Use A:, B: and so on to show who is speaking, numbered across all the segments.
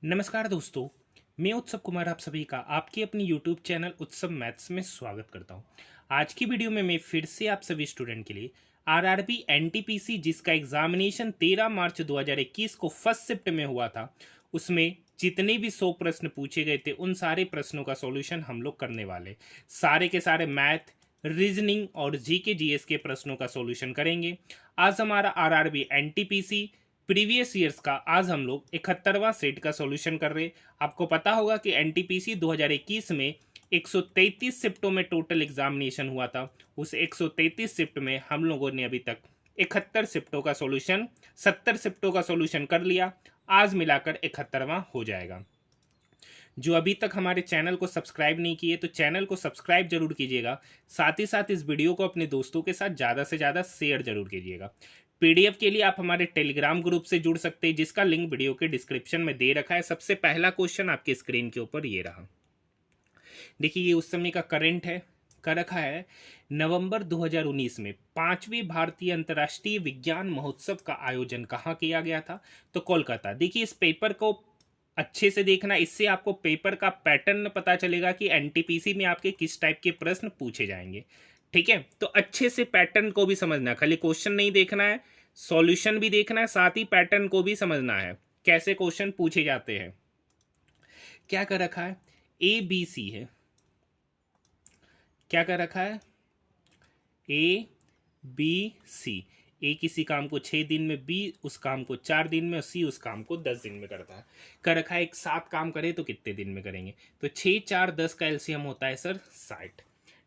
A: नमस्कार दोस्तों। मैं उत्सव कुमार आप सभी का आपके अपनी YouTube चैनल उत्सव मैथ्स में स्वागत करता हूं। आज की वीडियो में मैं फिर से आप सभी स्टूडेंट के लिए आरआरबी एनटीपीसी जिसका एग्जामिनेशन 13 मार्च 2021 को फर्स्ट शिफ्ट में हुआ था, उसमें जितने भी 100 प्रश्न पूछे गए थे उन सारे प्रश्नों का सॉल्यूशन हम लोग करने वाले। सारे के सारे मैथ, रीजनिंग और जीके जीएस के प्रश्नों का सॉल्यूशन करेंगे। आज हमारा आरआरबी एनटीपीसी प्रीवियस ईयर्स का आज हम लोग 71वां सेट का सॉल्यूशन कर रहे। आपको पता होगा कि एनटीपीसी 2021 में 133 शिफ्टों में टोटल एग्जामिनेशन हुआ था। उस 133 शिफ्ट में हम लोगों ने अभी तक 71 शिफ्टों का सॉल्यूशन 70 शिफ्टों का सॉल्यूशन कर लिया। आज मिलाकर 71वां हो जाएगा। जो अभी तक हमारे चैनल को सब्सक्राइब नहीं किए तो चैनल को सब्सक्राइब जरूर कीजिएगा। साथ ही साथ इस वीडियो को अपने दोस्तों के साथ ज़्यादा से ज़्यादा शेयर जरूर कीजिएगा। पीडीएफ के लिए आप हमारे टेलीग्राम ग्रुप से जुड़ सकते हैं, जिसका लिंक वीडियो के डिस्क्रिप्शन में दे रखा है। सबसे पहला क्वेश्चन आपके स्क्रीन के ऊपर ये रहा। देखिए, ये उस समय का करंट है, कर रखा है नवंबर 2019 में 5वीं भारतीय अंतर्राष्ट्रीय विज्ञान महोत्सव का आयोजन कहाँ किया गया था? तो कोलकाता। देखिए, इस पेपर को अच्छे से देखना, इससे आपको पेपर का पैटर्न पता चलेगा कि एनटीपीसी में आपके किस टाइप के प्रश्न पूछे जाएंगे। ठीक है, तो अच्छे से पैटर्न को भी समझना, खाली क्वेश्चन नहीं देखना है, सॉल्यूशन भी देखना है, साथ ही पैटर्न को भी समझना है कैसे क्वेश्चन पूछे जाते हैं। क्या कर रखा है? ए बी सी है। क्या कर रखा है? A B C. ए किसी काम को 6 दिन में, बी उस काम को 4 दिन में और सी उस काम को 10 दिन में करता है। कर रखा है एक साथ काम करे तो कितने दिन में करेंगे? तो 6 4 10 का एलसीएम होता है सर 60।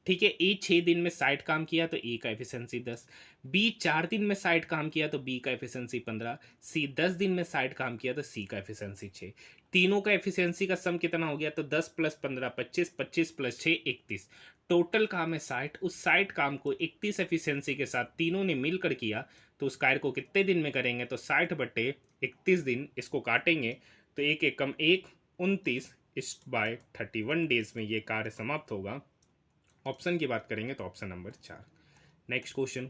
A: ठीक है, ए 6 दिन में 60 काम किया तो ए का एफिशिएंसी 10, बी 4 दिन में 60 काम किया तो बी का एफिशिएंसी 15, सी 10 दिन में 60 काम किया तो सी का एफिशिएंसी 6। तीनों का एफिशिएंसी का सम कितना हो गया? तो 10 + 15 25, 25 + 6 31। टोटल काम है 60। उस 60 काम को 31 एफिशिएंसी के साथ तीनों ने मिलकर किया तो उस कार्य को कितने दिन में करेंगे? तो 60/31 दिन, इसको काटेंगे तो एक एकम 1 29 इस बाय 31 डेज में ये कार्य समाप्त होगा। ऑप्शन की बात करेंगे तो ऑप्शन नंबर 4। नेक्स्ट क्वेश्चन,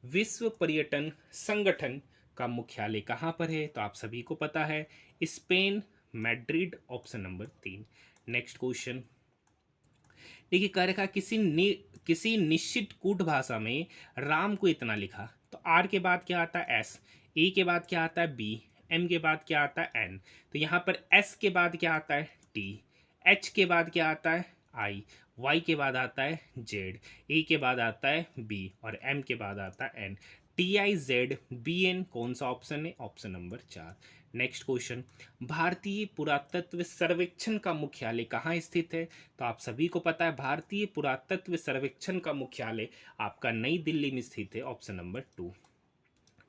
A: विश्व पर्यटन संगठन का मुख्यालय कहाँ पर है? तो आप सभी को पता है, Spain, Madrid. Option number 3। Next question, देखिए कह रखा किसी निश्चित कूट भाषा में राम को इतना लिखा, तो आर के बाद क्या आता है? एस। ए के बाद क्या आता है? बी। एम के बाद क्या आता है? एन। तो यहाँ पर एस के बाद क्या आता है? टी। एच के बाद क्या आता है? आई। वाई के बाद आता है जेड। ए के बाद आता है बी और एम के बाद आता है N. T I Z B N कौन सा ऑप्शन है? Option number 4। नेक्स्ट क्वेश्चन, भारतीय पुरातत्व सर्वेक्षण का मुख्यालय कहाँ स्थित है? तो आप सभी को पता है, भारतीय पुरातत्व सर्वेक्षण का मुख्यालय आपका नई दिल्ली में स्थित है। Option number 2।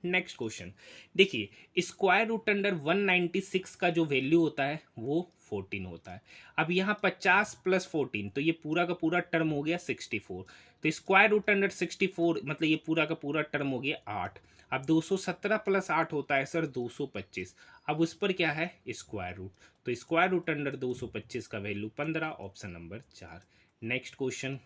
A: नेक्स्ट क्वेश्चन, देखिए स्क्वायर रूट अंडर 196 का जो वैल्यू होता है वो 14 होता है। अब यहाँ 50 + 14 तो ये पूरा का पूरा टर्म हो गया 64। तो स्क्वायर रूट अंडर 64 मतलब ये पूरा का पूरा टर्म हो गया 8। अब 217 + 8 होता है सर 225। अब उस पर क्या है? Square root. तो स्क्वायर रूट अंडर 225 का value 15। Option number 4। Next question,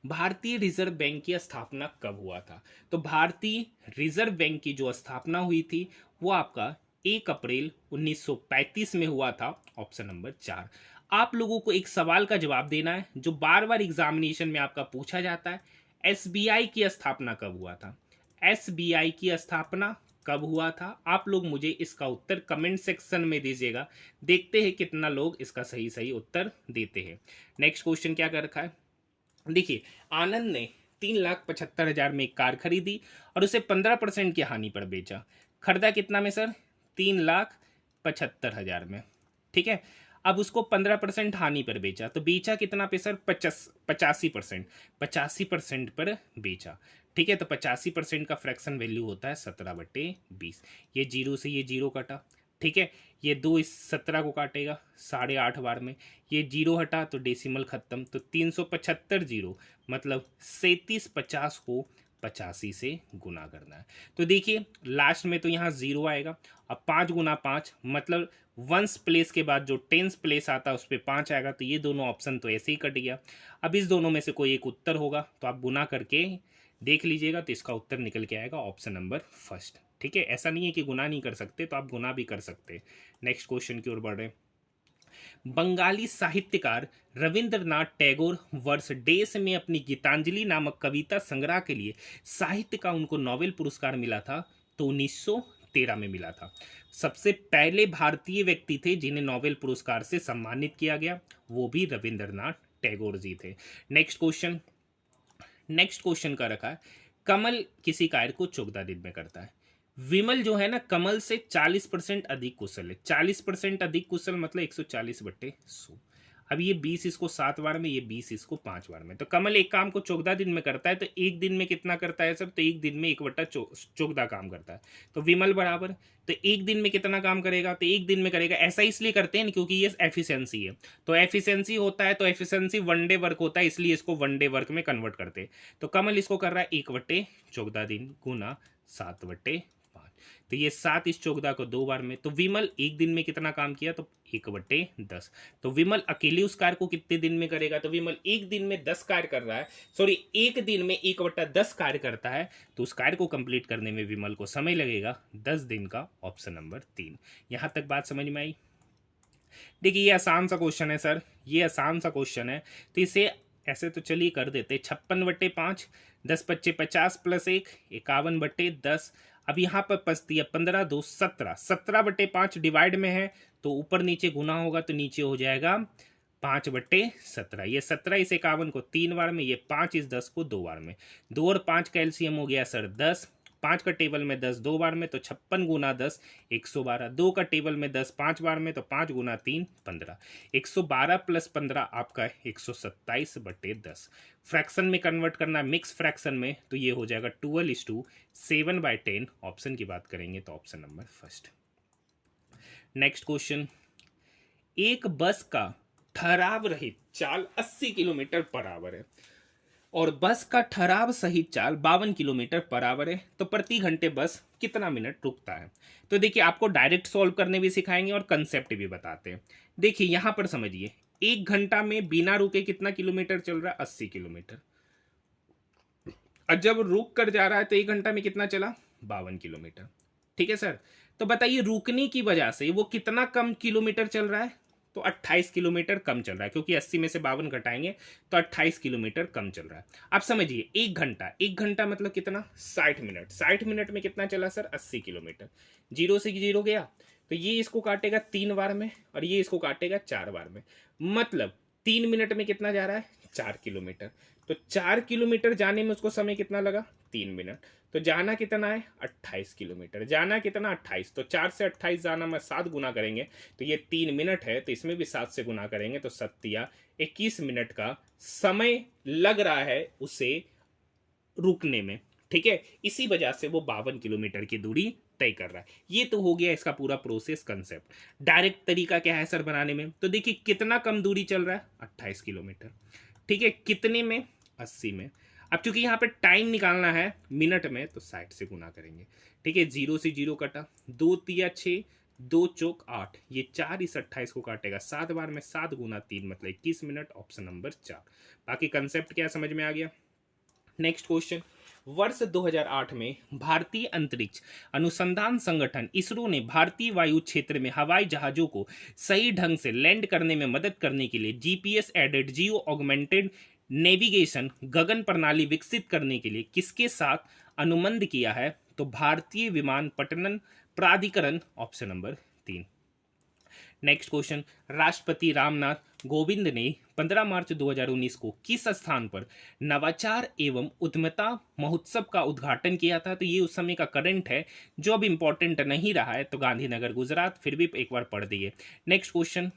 A: भारतीय रिजर्व बैंक की स्थापना कब हुआ था? तो भारतीय रिजर्व बैंक की जो स्थापना हुई थी वो आपका 1 अप्रैल 1935 में हुआ था। Option number 4। आप लोगों को एक सवाल का जवाब देना है जो बार बार एग्जामिनेशन में आपका पूछा जाता है। एसबीआई की स्थापना कब हुआ था? एसबीआई की स्थापना कब हुआ था? आप लोग मुझे इसका उत्तर कमेंट सेक्शन में दीजिएगा। देखते हैं कितना लोग इसका सही सही उत्तर देते हैं। नेक्स्ट क्वेश्चन क्या कर रखा है? देखिए, आनंद ने 3,75,000 में एक कार खरीदी और उसे 15% की हानि पर बेचा। खरीदा कितना में सर? 3,75,000 में। ठीक है, अब उसको 15% हानि पर बेचा तो बेचा कितना पे सर? 85%। 85% पर बेचा। ठीक है, तो 85% का फ्रैक्शन वैल्यू होता है 17/20। ये जीरो से ये जीरो कटा। ठीक है, ये 2 इस 17 को काटेगा 8.5 बार में। ये जीरो हटा तो डेसिमल खत्म। तो 375 जीरो मतलब 3750 को 85 से गुना करना है। तो देखिए लास्ट में तो यहाँ जीरो आएगा। अब 5 × 5 मतलब वंस प्लेस के बाद जो टेंस प्लेस आता है उस पर 5 आएगा। तो ये दोनों ऑप्शन तो ऐसे ही कट गया। अब इस दोनों में से कोई एक उत्तर होगा तो आप गुना करके देख लीजिएगा तो इसका उत्तर निकल के आएगा ऑप्शन नंबर फर्स्ट। ठीक है, ऐसा नहीं है कि गुना नहीं कर सकते, तो आप गुना भी कर सकते। नेक्स्ट क्वेश्चन की ओर बढ़ रहे हैं। बंगाली साहित्यकार रविंद्रनाथ टैगोर वर्ष डेस में अपनी गीतांजलि नामक कविता संग्रह के लिए साहित्य का उनको नोबेल पुरस्कार मिला था, तो 1913 में मिला था। सबसे पहले भारतीय व्यक्ति थे जिन्हें नोबेल पुरस्कार से सम्मानित किया गया, वो भी रविंद्रनाथ टैगोर जी थे। नेक्स्ट क्वेश्चन का रखा है, कमल किसी कार्य को 14 दिन में करता है। विमल जो है ना, कमल से 40% अधिक कुशल है। 40% अधिक कुशल मतलब 140/100। अब ये 20 इसको 7 बार में, ये 20 इसको 5 बार में। तो कमल एक काम को 14 दिन में करता है, तो एक दिन में कितना करता है सर? तो एक दिन में 1/14 काम करता है। तो विमल बराबर, तो एक दिन में कितना काम करेगा? तो एक दिन में करेगा। ऐसा इसलिए करते हैं क्योंकि ये एफिशिएंसी है। तो एफिशिएंसी होता है, तो एफिशिएंसी वन डे वर्क होता है, इसलिए इसको वन डे वर्क में कन्वर्ट करते हैं। तो कमल इसको कर रहा है 1/14 दिन गुना 7/5। तो ये 7 इस 14 को 2 बार में। तो विमल एक दिन में कितना काम किया? तो 1/10। तो विमल अकेले उस कार्य को कितने दिन में करेगा? तो विमल एक दिन में 10 कार्य कर रहा है, सॉरी एक दिन में 1/10 कार्य करता है, तो उस कार्य को कंप्लीट करने में विमल को समय लगेगा 10 दिन का। Option number 3। यहां तक बात समझ में आई? देखिए ये आसान सा क्वेश्चन है सर, ये आसान सा क्वेश्चन है, तो इसे ऐसे तो चलिए कर देते। 56/5, 10×5 50 + 1 51/10। अब यहाँ पर बचती है 15 2 17। 17/5 डिवाइड में है, तो ऊपर नीचे गुना होगा, तो नीचे हो जाएगा 5/17। ये 17 इस 51 को 3 बार में, ये 5 इस 10 को 2 बार में। 2 और 5 का एलसीएम हो गया सर 10। 5 का टेबल में 10 2 बार में, तो 56 गुना 10 112। 2 का टेबल में 10 5 बार में, तो 5 गुना 3 15। 112 + 15 आपका 127/10। फ्रैक्शन में कन्वर्ट करना, मिक्स फ्रैक्शन में, तो ये हो जाएगा 12:7/10। ऑप्शन की बात करेंगे तो option number first. Next question, एक बस का ठहराव रहित चाल 80 किलोमीटर पर आवर है और बस का ठहराव सहित चाल 52 किलोमीटर पर आवर है, तो प्रति घंटे बस कितना मिनट रुकता है? तो देखिए आपको डायरेक्ट सॉल्व करने भी सिखाएंगे और कंसेप्ट भी बताते हैं। देखिए यहां पर समझिए, एक घंटा में बिना रुके कितना किलोमीटर चल रहा है? 80 किलोमीटर। और जब रुक कर जा रहा है तो एक घंटा में कितना चला? 52 किलोमीटर। ठीक है सर, तो बताइए रुकने की वजह से वो कितना कम किलोमीटर चल रहा है? तो 28 किलोमीटर कम चल रहा है, क्योंकि 80 में से 52 घटाएंगे तो 28 किलोमीटर कम चल रहा है। आप समझिए एक घंटा मतलब कितना? 60 मिनट। 60 मिनट में कितना चला सर? 80 किलोमीटर। 0 से 0 गया, तो ये इसको काटेगा 3 बार में और ये इसको काटेगा 4 बार में, मतलब 3 मिनट में कितना जा रहा है? 4 किलोमीटर। तो 4 किलोमीटर जाने में उसको समय कितना लगा? 3 मिनट। तो जाना कितना है? 28 किलोमीटर। जाना कितना? 28। तो 4 से 28 जाना में 7 गुना करेंगे तो ये 3 मिनट है, तो इसमें भी 7 से गुना करेंगे तो 7 21 मिनट का समय लग रहा है उसे रुकने में। ठीक है, इसी वजह से वो 52 किलोमीटर की दूरी तय कर रहा है। ये तो हो गया इसका पूरा प्रोसेस कंसेप्ट। डायरेक्ट तरीका क्या है सर बनाने में? तो देखिए कितना कम दूरी चल रहा है? 28 किलोमीटर। ठीक है, कितने में? 80 में। अब चूंकि यहाँ पे टाइम निकालना है मिनट में, तो 60 से गुना करेंगे। ठीक है, 0 से 0 कटा, 2 तिया 6, 2 चौक 8, ये 4 इस 28 को काटेगा 7 बार में, 7 गुना 3 मतलब 21 मिनट। Option number 4। बाकी कंसेप्ट क्या समझ में आ गया? नेक्स्ट क्वेश्चन, वर्ष 2008 में भारतीय अंतरिक्ष अनुसंधान संगठन इसरो ने भारतीय वायु क्षेत्र में हवाई जहाजों को सही ढंग से लैंड करने में मदद करने के लिए GPS aided geo augmented navigation Gagan प्रणाली विकसित करने के लिए किसके साथ अनुबंध किया है? तो भारतीय विमानपत्तन प्राधिकरण। Option number 3। नेक्स्ट क्वेश्चन, राष्ट्रपति रामनाथ कोविंद ने 15 मार्च 2019 को किस स्थान पर नवाचार एवं उद्यमिता महोत्सव का उद्घाटन किया था? तो ये उस समय का करंट है जो अब इंपॉर्टेंट नहीं रहा है, तो गांधीनगर गुजरात। फिर भी एक बार पढ़ दिए। नेक्स्ट क्वेश्चन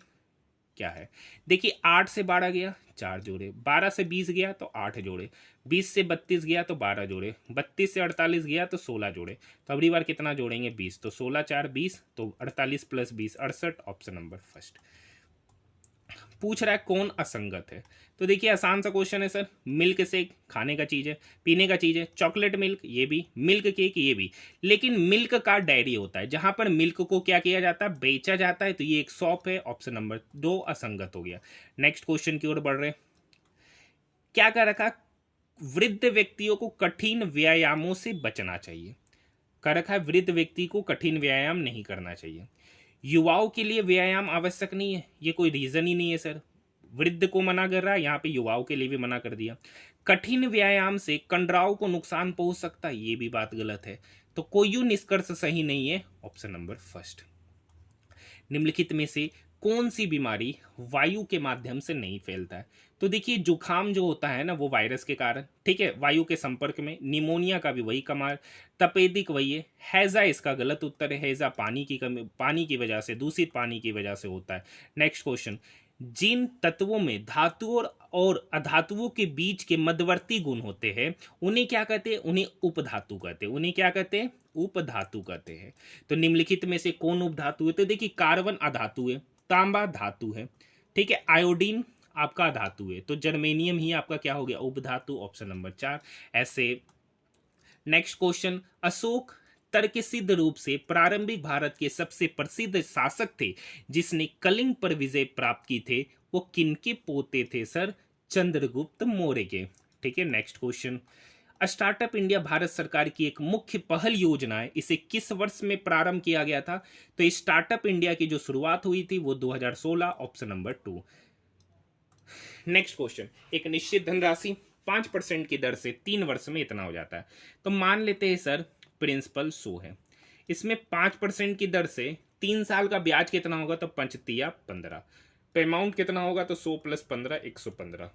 A: क्या है? देखिए 8 से 12 गया, 4 जोड़े। 12 से 20 गया तो 8 जोड़े। 20 से 32 गया तो 12 जोड़े। 32 से 48 गया तो 16 जोड़े। तो अगली बार कितना जोड़ेंगे? 20। तो 16 4 20, तो 48 + 20 68। Option number first. पूछ रहा है कौन असंगत है? तो देखिए आसान सा क्वेश्चन है सर। मिल्क शेक खाने का चीज है, पीने का चीज है। चॉकलेट मिल्क ये भी, मिल्क केक ये भी। लेकिन मिल्क का डेयरी होता है जहां पर मिल्क को क्या किया जाता है? बेचा जाता है। तो ये एक शॉप है। ऑप्शन नंबर 2 असंगत हो गया। नेक्स्ट क्वेश्चन की ओर बढ़ रहे। क्या कर रखा? वृद्ध व्यक्तियों को कठिन व्यायामों से बचना चाहिए। कर रखा है वृद्ध व्यक्ति को कठिन व्यायाम नहीं करना चाहिए। युवाओं के लिए व्यायाम आवश्यक नहीं है, ये कोई रीजन ही नहीं है सर। वृद्ध को मना कर रहा है, यहाँ पे युवाओं के लिए भी मना कर दिया। कठिन व्यायाम से कंडराव को नुकसान पहुंच सकता है, ये भी बात गलत है। तो कोई यू निष्कर्ष सही नहीं है, ऑप्शन नंबर फर्स्ट। निम्नलिखित में से कौन सी बीमारी वायु के माध्यम से नहीं फैलता है? तो देखिए जुखाम जो होता है ना वो वायरस के कारण, ठीक है, वायु के संपर्क में। निमोनिया का भी वही कमाल, तपेदिक वही है। हैजा इसका गलत उत्तर है, हैजा पानी की कमी, पानी की वजह से, दूषित पानी की वजह से होता है। नेक्स्ट क्वेश्चन, जिन तत्वों में धातुओं और अधातुओं के बीच के मध्यवर्ती गुण होते हैं उन्हें क्या कहते हैं? उन्हें उपधातु कहते हैं। उन्हें क्या कहते हैं? उपधातु कहते हैं। तो निम्नलिखित में से कौन उपधातु है? तो देखिए कार्बन अधातु है, तांबा धातु है, ठीक है, आयोडीन आपका धातु है, तो जर्मेनियम ही आपका क्या हो गया? उपधातु, ऑप्शन नंबर 4। ऐसे नेक्स्ट क्वेश्चन, अशोक तर्कसिद्ध रूप से प्रारंभिक भारत के सबसे प्रसिद्ध शासक थे जिसने कलिंग पर विजय प्राप्त की थे, वो किनके पोते थे सर? चंद्रगुप्त मौर्य के। ठीक है, next question, startup India Bharat सरकार की एक मुख्य पहल योजना है, इसे किस वर्ष में प्रारंभ किया गया था? तो स्टार्टअप इंडिया की जो शुरुआत हुई थी वो 2016, ऑप्शन नंबर 2। नेक्स्ट क्वेश्चन, एक निश्चित धनराशि 5% की दर से 3 वर्ष में इतना हो जाता है, तो मान लेते हैं सर प्रिंसिपल 100 है, इसमें 5% की दर से 3 साल का ब्याज कितना होगा? तो 5×3=15। तो अमाउंट कितना होगा? तो 100 + 15 115।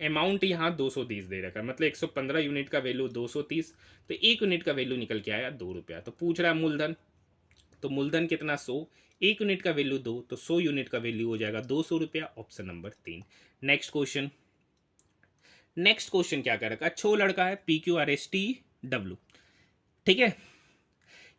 A: अमाउंट यहाँ 230 दे रखा है, मतलब 115 यूनिट का वैल्यू 230, तो 1 यूनिट का वैल्यू निकल के आया 2 रुपया। तो पूछ रहा है मूलधन, तो मूलधन कितना? 100, 1 यूनिट का वैल्यू 2, तो 100 यूनिट का वैल्यू हो जाएगा 200 रुपया, option number 3। Next question, next question क्या कर रखा है? छो लड़का है, PQRSTW, ठीक है,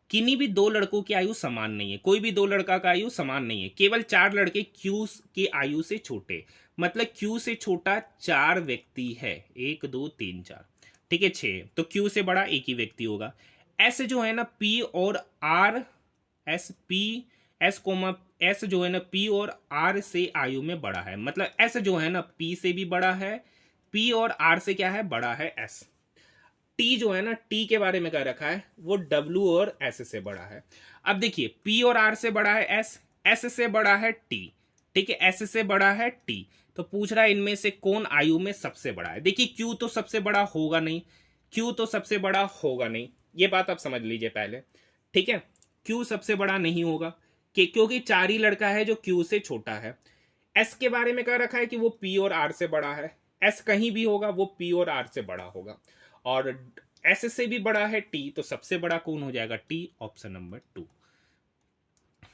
A: किन्हीं भी दो लड़कों की आयु समान नहीं है, कोई भी दो लड़का का आयु समान नहीं है, केवल 4 लड़के Q की आयु से छोटे, मतलब Q से छोटा 4 व्यक्ति है, 1 2 3 4, ठीक है, 6, तो Q से बड़ा एक ही व्यक्ति होगा। S जो है ना P और R, S जो है ना P और R से आयु में बड़ा है, मतलब S जो है ना P से भी बड़ा है, P और R से क्या है? बड़ा है S। T जो है ना, T के बारे में कह रखा है वो W और S से बड़ा है। अब देखिए P और R से बड़ा है S, S से बड़ा है T, ठीक है, S से बड़ा है T, तो पूछ रहा है इनमें से कौन आयु में सबसे बड़ा है? देखिए Q तो सबसे बड़ा होगा नहीं, Q तो सबसे बड़ा होगा नहीं, ये बात आप समझ लीजिए पहले, ठीक है, Q सबसे बड़ा नहीं होगा क्योंकि 4 ही लड़का है जो Q से छोटा है। S के बारे में कह रखा है कि वो P और R से बड़ा है, S कहीं भी होगा वो P और R से बड़ा होगा, और S से भी बड़ा है T, तो सबसे बड़ा कौन हो जाएगा? T, option number 2।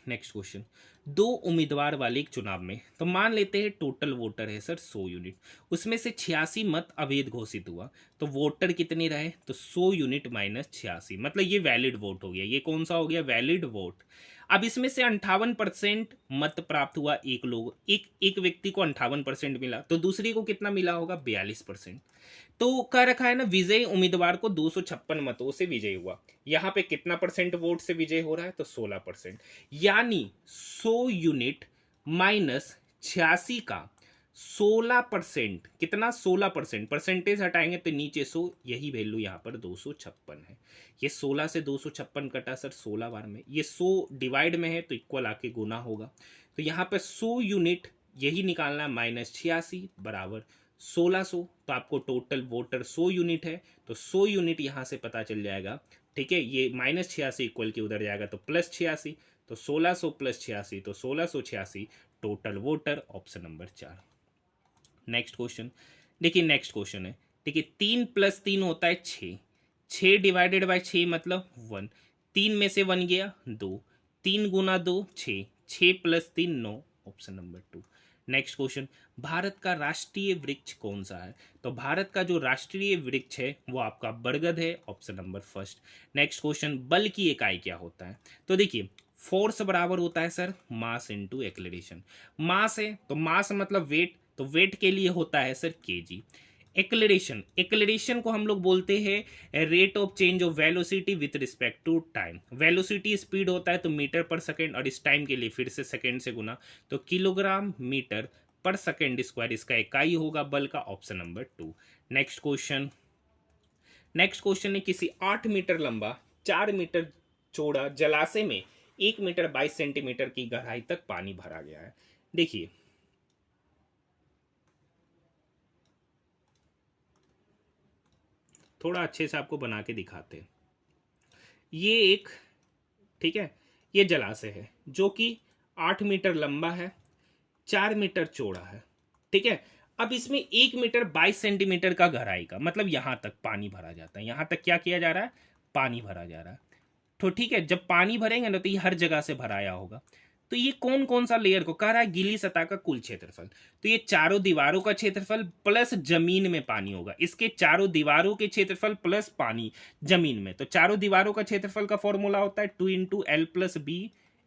A: Next question, 2 उम्मीदवार वाले एक चुनाव में, तो मान लेते हैं टोटल वोटर है सर 100 यूनिट, उसमें से 86 मत अवैध घोषित हुआ, तो वोटर कितने रहे? तो 100 यूनिट माइनस 86, मतलब ये वैलिड वोट हो गया। ये कौन सा हो गया? Valid vote. अब इसमें से 58% मत प्राप्त हुआ, एक व्यक्ति को 58% मिला, तो दूसरे को कितना मिला होगा? 42%। तो कह रखा है ना विजयी उम्मीदवार को 256 मतों से विजय हुआ, यहां पे कितना परसेंट वोट से विजय हो रहा है? तो 16%, यानी 100 यूनिट माइनस 86 का 16%, कितना? 16%, परसेंटेज हटाएंगे तो नीचे 100, यही वैल्यू यहाँ पर 256 है। ये 16 से 256 कटा सर 16 बार में, ये 100 डिवाइड में है तो इक्वल आके गुना होगा, तो यहाँ पर 100 यूनिट यही निकालना है, माइनस 86 बराबर 1600, तो आपको टोटल वोटर 100 यूनिट है, तो 100 यूनिट यहाँ से पता चल जाएगा, ठीक है, ये माइनस 86 इक्वल के उधर जाएगा तो प्लस 86, तो 1600 प्लस 86, तो 1686 total voter, option number 4। Next question देखिए, नेक्स्ट क्वेश्चन है, देखिए 3 + 3 होता है 6, 6 डिवाइडेड बाय 6 मतलब 1, 3 में से 1 गया 2, 3 गुना 2 6, 6 + 3 9, option number 2। Next question, Bharat का राष्ट्रीय वृक्ष कौन सा है? तो भारत का जो राष्ट्रीय वृक्ष है वो आपका बरगद है, option number first. Next question, बल की इकाई क्या होता है? तो देखिए फोर्स बराबर होता है सर मास इनटू एक्सेलरेशन। मास है तो मास मतलब वेट, तो वेट के लिए होता है सर केजी। एक्सेलरेशन, एक्सेलरेशन को हम लोग बोलते हैं rate of change of velocity with respect to time. Velocity speed होता है तो मीटर पर सेकेंड, और इस टाइम के लिए फिर से सेकेंड से गुना, तो किलोग्राम मीटर पर सेकेंड स्क्वायर इसका इकाई होगा बल का, option number 2। Next question, next question है किसी 8 मीटर लंबा 4 मीटर चौड़ा जलाशय में 1 मीटर 22 सेंटीमीटर की गहराई तक पानी भरा गया है। देखिए थोड़ा अच्छे से आपको बना के दिखाते हैं। ये एक, ठीक है, ये जलाशय है जो कि 8 मीटर लंबा है, 4 मीटर चौड़ा है, ठीक है। अब इसमें 1 मीटर 22 सेंटीमीटर का गहराई का मतलब यहां तक पानी भरा जाता है। यहां तक क्या किया जा रहा है, पानी भरा जा रहा है। तो ठीक है, जब पानी भरेंगे ना तो ये हर जगह से भराया होगा। तो ये कौन कौन सा लेयर को कह रहा है, गीली सतह का कुल क्षेत्रफल। तो ये चारों दीवारों का क्षेत्रफल प्लस जमीन में पानी होगा। इसके चारों दीवारों के क्षेत्रफल प्लस पानी जमीन में। तो चारों दीवारों का क्षेत्रफल का फॉर्मूला होता है 2 into L plus B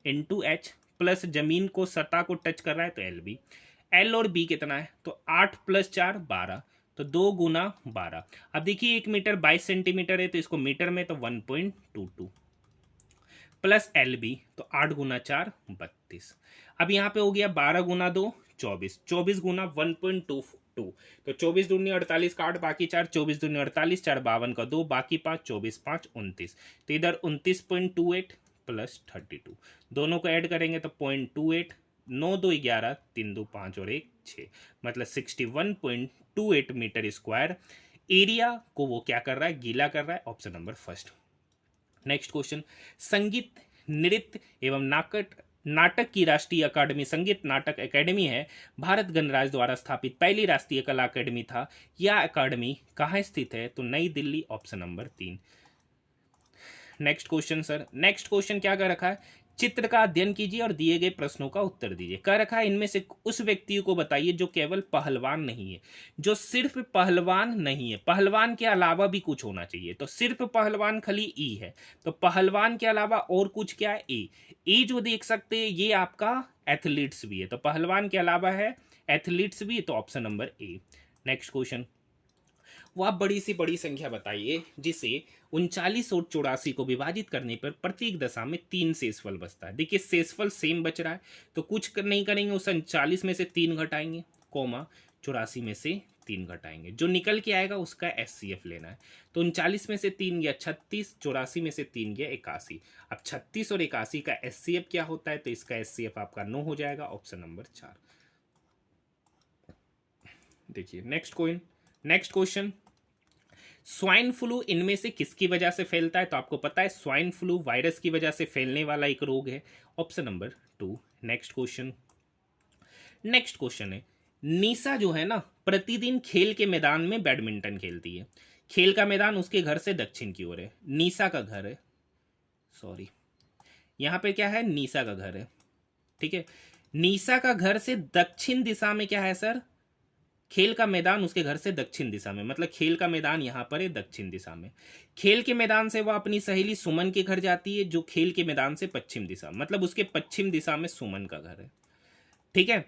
A: into H, plus जमीन को सतह को टच कर रहा है तो एल बी। एल और बी कितना है, तो 8 प्लस 4 12, तो 2 गुना 12। अब देखिए 1 मीटर 22 सेंटीमीटर है तो इसको मीटर में तो 1.22 प्लस एल बी, तो 8 गुना 4 32। अब यहाँ पे हो गया 12 गुना 2 24, 24 गुना 1.22, तो 24 दूनी 48 का 8 बाकी 4, 24 दूनी 48, 4 52 का 2 बाकी 5, 24 5 29, तो इधर 29.28 प्लस 32, दोनों को ऐड करेंगे तो 0.28, 9 2 11, 3 2 5 और 1 6, मतलब 61.28 मीटर स्क्वायर एरिया को वो क्या कर रहा है, गीला कर रहा है। Option number first. Next question, संगीत नृत्य एवं नाटक की राष्ट्रीय अकादमी संगीत नाटक अकादमी है, भारत गणराज्य द्वारा स्थापित पहली राष्ट्रीय कला अकादमी था। यह अकादमी कहाँ स्थित है, तो नई Delhi. Option number 3। Next question sir, next question क्या कर रखा है, चित्र का अध्ययन कीजिए और दिए गए प्रश्नों का उत्तर दीजिए। कह रखा है इनमें से उस व्यक्ति को बताइए जो केवल पहलवान नहीं है, जो सिर्फ पहलवान नहीं है, पहलवान के अलावा भी कुछ होना चाहिए। तो सिर्फ पहलवान खाली ई है, तो पहलवान के अलावा और कुछ क्या है, ए जो देख सकते हैं ये आपका एथलीट्स भी है, तो पहलवान के अलावा है एथलीट्स भी, तो option number A. Next question, वह बड़ी सी बड़ी संख्या बताइए जिसे 39 और 84 को विभाजित करने पर प्रत्येक दशा में 3 शेषफल बचता है। देखिए शेषफल सेम बच रहा है तो कुछ नहीं करेंगे, उस 39 में से 3 घटाएंगे, कोमा 84 में से 3 घटाएंगे, जो निकल के आएगा उसका एचसीएफ लेना है। तो 39 में से 3 गया 36, 84 में से 3 गया 81। अब 36 और 81 का एचसीएफ क्या होता है, तो इसका एचसीएफ आपका 9 हो जाएगा। Option number 4। देखिए नेक्स्ट क्वेश्चन, स्वाइन फ्लू इनमें से किसकी वजह से फैलता है, तो आपको पता है स्वाइन फ्लू वायरस की वजह से फैलने वाला एक रोग है। Option number 2। नेक्स्ट क्वेश्चन है, निशा जो है ना प्रतिदिन खेल के मैदान में बैडमिंटन खेलती है। खेल का मैदान उसके घर से दक्षिण की ओर है, निशा का घर है, सॉरी यहाँ पे क्या है, निशा का घर है, ठीक है। निशा का घर से दक्षिण दिशा में क्या है सर, खेल का मैदान उसके घर से दक्षिण दिशा में, मतलब खेल का मैदान यहाँ पर है दक्षिण दिशा में। खेल के मैदान से वह अपनी सहेली सुमन के घर जाती है जो खेल के मैदान से पश्चिम दिशा, मतलब उसके पश्चिम दिशा में सुमन का घर है, ठीक है।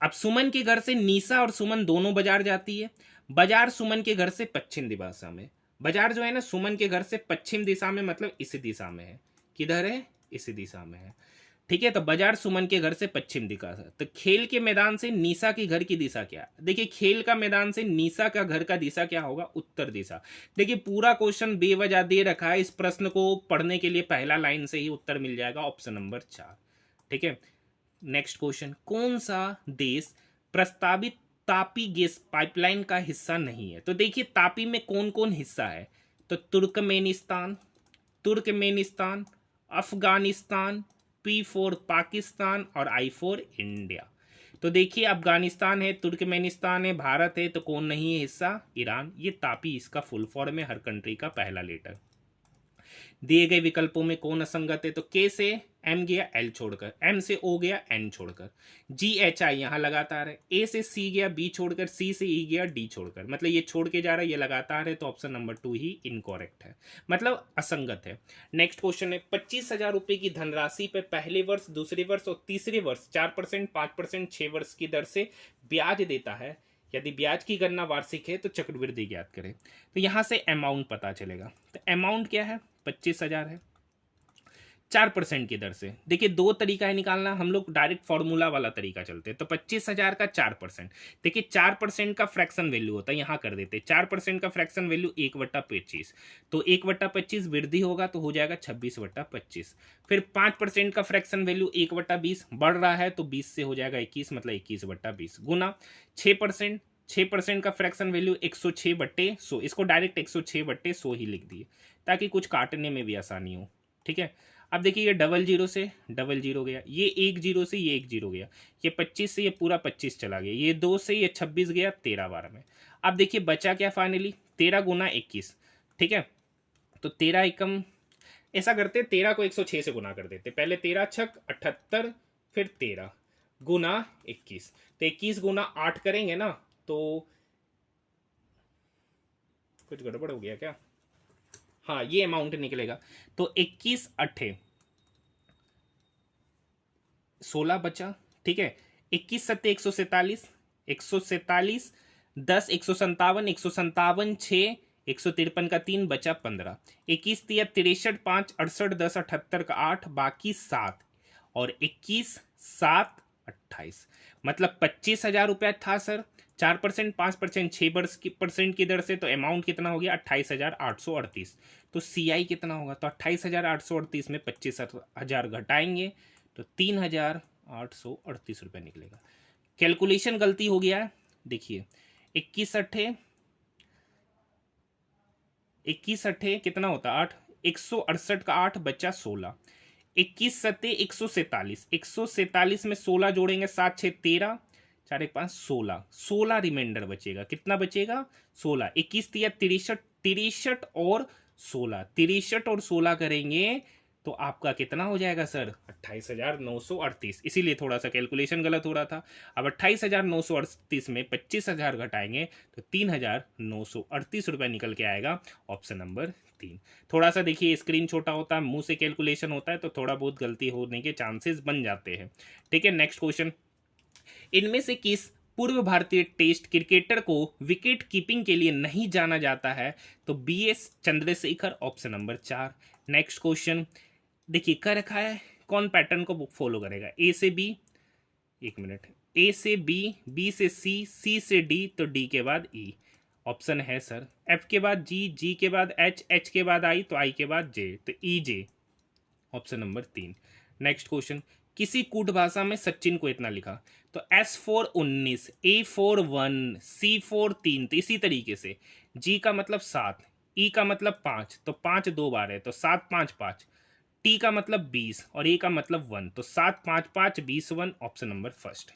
A: अब सुमन के घर से निशा और सुमन दोनों बाजार जाती है। बाजार सुमन के घर से पश्चिम दिशा में, बाजार जो है ना सुमन के घर से पश्चिम दिशा में, मतलब इसी दिशा में है, किधर है, इसी दिशा में है, ठीक है। तो बाजार सुमन के घर से पश्चिम दिशा है। तो खेल के मैदान से निशा की घर की दिशा क्या है, देखिए खेल का मैदान से निशा का घर का दिशा क्या होगा, उत्तर दिशा। देखिए पूरा क्वेश्चन बेवजह दे रखा है, इस प्रश्न को पढ़ने के लिए पहला लाइन से ही उत्तर मिल जाएगा। ऑप्शन नंबर 4, ठीक है। नेक्स्ट क्वेश्चन, कौन सा देश प्रस्तावित तापी गैस पाइपलाइन का हिस्सा नहीं है, तो देखिए तापी में कौन कौन हिस्सा है, तो तुर्कमेनिस्तान, अफगानिस्तान, P4 पाकिस्तान और I4 इंडिया। तो देखिए अफगानिस्तान है, तुर्कमेनिस्तान है, भारत है, तो कौन नहीं है हिस्सा, ईरान। ये तापी इसका फुल फॉर्म है, हर कंट्री का पहला लेटर। दिए गए विकल्पों में कौन असंगत है, तो के से एम गया एल छोड़कर, एम से ओ गया एन छोड़कर, जी एच आई यहाँ लगातार है, ए से सी गया बी छोड़कर, सी से ई गया डी छोड़कर, मतलब ये छोड़ के जा रहा है, ये लगातार है, तो ऑप्शन नंबर 2 ही इनकॉरेक्ट है, मतलब असंगत है। नेक्स्ट क्वेश्चन है, 25,000 रुपये की धनराशि पर पहले वर्ष, दूसरे वर्ष और तीसरे वर्ष 4%, 5%, 6 वर्ष की दर से ब्याज देता है। यदि ब्याज की गणना वार्षिक है तो चक्रवृद्धि ज्ञात करें। तो यहाँ से अमाउंट पता चलेगा, तो अमाउंट क्या है, 25,000 है। 4% की दर से। देखिए दो तरीका है निकालना, हम लोग डायरेक्ट फॉर्मूला वाला तरीका चलते हैं। तो 25,000 का 4%, देखिए 4% का फ्रैक्शन वैल्यू होता है, यहाँ कर देते 4% का फ्रैक्शन वैल्यू 1/25, तो 1/25 वृद्धि होगा तो हो जाएगा 26/25। फिर 5% का फ्रैक्शन वैल्यू 1/20 बढ़ रहा है तो 20 से हो जाएगा 21, मतलब 21/20 गुना 6%। 6% का फ्रैक्शन वैल्यू 106/100, इसको डायरेक्ट 106/100 ही लिख दिए ताकि कुछ काटने में भी आसानी हो। ठीक है, अब देखिए ये डबल जीरो से डबल जीरो गया, ये एक जीरो से ये एक जीरो गया, ये 25 से ये पूरा 25 चला गया, ये 2 से ये 26 गया 13 बार में। अब देखिए बचा क्या फाइनली 13 गुना 21। ठीक है, तो 13 एकम, ऐसा करते 13 को 106 से गुना कर देते, पहले 13 छक 78, फिर 13 गुना 21, तो 21 गुना 8 करेंगे ना तो कुछ गड़बड़ हो गया क्या, हाँ ये अमाउंट निकलेगा। तो 21 अट्ठे 16 बचा। ठीक है, 21 सत्ते 147, 147 10 157, 157 6 153 का 3 बचा 15, 21 तिया 63 5 68 10 78 का 8 बाकी 7 और 21 7 28, मतलब 25,000 रुपया था सर। 4%, 5%, 6% की दर से, तो अमाउंट कितना हो गया 28,838। तो CI कितना होगा, तो 28,838 में 25,000 घटाएंगे तो 3,838 रुपये निकलेगा। कैलकुलेशन गलती हो गया है, देखिए 21 अट्ठे कितना होता 8, 168 का 8 बचा 16, 21 सत्ते 147, 147 में 16 जोड़ेंगे 7 6 13 4 1 5 16, 16 रिमाइंडर बचेगा, कितना बचेगा 16, 21 तिया 63, 63 और 16, 63 और 16 करेंगे तो आपका कितना हो जाएगा सर 28,938। इसीलिए थोड़ा सा कैलकुलेशन गलत हो रहा था। अब 28,938 में 25,000 घटाएंगे तो 3,938 रुपये निकल के आएगा, ऑप्शन नंबर 3। थोड़ा सा देखिए स्क्रीन छोटा होता है, मुंह से कैलकुलेशन होता है तो थोड़ा बहुत गलती होने के चांसेस बन जाते हैं। ठीक है, नेक्स्ट क्वेश्चन, इनमें से किस पूर्व भारतीय टेस्ट क्रिकेटर को विकेट कीपिंग के लिए नहीं जाना जाता है, तो BS Chandrashekhar, option number 4। Next question देखिए कर रखा है, कौन पैटर्न को फॉलो करेगा, A से B, एक मिनट, A से B, B से C, C से D, तो D के बाद E, ऑप्शन है सर F के बाद G, G के बाद H, H के बाद I, तो I के बाद J, तो EJ, option number 3। Next question, किसी कूट भाषा में सचिन को इतना लिखा, तो S4 19, A4 1, C4 3, तो इसी तरीके से G का मतलब 7, E का मतलब 5, तो 5 2 बार है तो 7 5 5, T का मतलब 20 और A का मतलब 1, तो 7 5 5 20 1, option number first.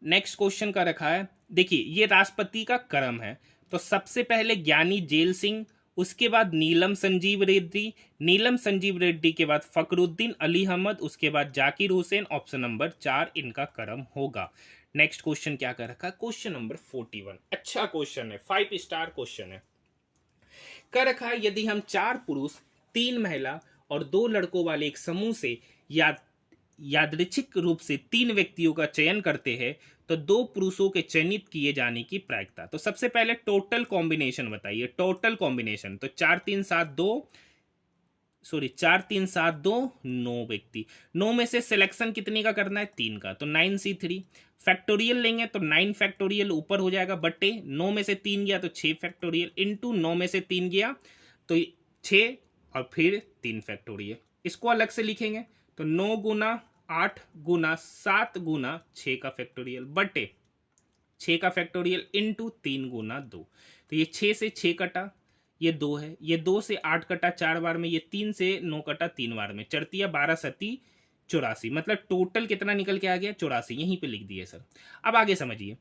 A: Next question का रखा है, देखिए ये राष्ट्रपति का क्रम है, तो सबसे पहले ज्ञानी जेल सिंह, उसके बाद नीलम संजीव रेड्डी, नीलम संजीव रेड्डी के बाद फकरुद्दीन अली अहमद, उसके बाद जाकिर हुसैन, ऑप्शन नंबर 4 इनका क्रम होगा। नेक्स्ट क्वेश्चन क्या कर रखा है, क्वेश्चन नंबर 41, अच्छा क्वेश्चन है, 5 स्टार क्वेश्चन है। कर रखा है, यदि हम 4 पुरुष 3 महिला और 2 लड़कों वाले एक समूह से यादृच्छिक रूप से 3 व्यक्तियों का चयन करते हैं तो 2 पुरुषों के चयनित किए जाने की प्रायिकता। तो सबसे पहले टोटल कॉम्बिनेशन बताइए, टोटल कॉम्बिनेशन, तो 4 3 7 2, सॉरी 4 3 7 2 9 व्यक्ति, 9 में से सिलेक्शन कितने का करना है 3 का, तो 9C3। फैक्टोरियल लेंगे तो 9 फैक्टोरियल ऊपर हो जाएगा बटे 9 में से 3 गया तो 6 फैक्टोरियल इंटू 9 में से 3 गया तो 6 और फिर 3 फैक्टोरियल। इसको अलग से लिखेंगे तो 9 गुना 8 गुना 7 गुना 6 का फैक्टोरियल बटे 6 का फैक्टोरियल इंटू 3 गुना 2, तो ये 6 से 6 कटा, ये 2 है, ये 2 से 8 कटा 4 बार में, ये 3 से 9 कटा 3 बार में, चरतिया 12 सती 84, मतलब टोटल कितना निकल के आ गया 84, यहीं पे लिख दिए सर। अब आगे समझिए,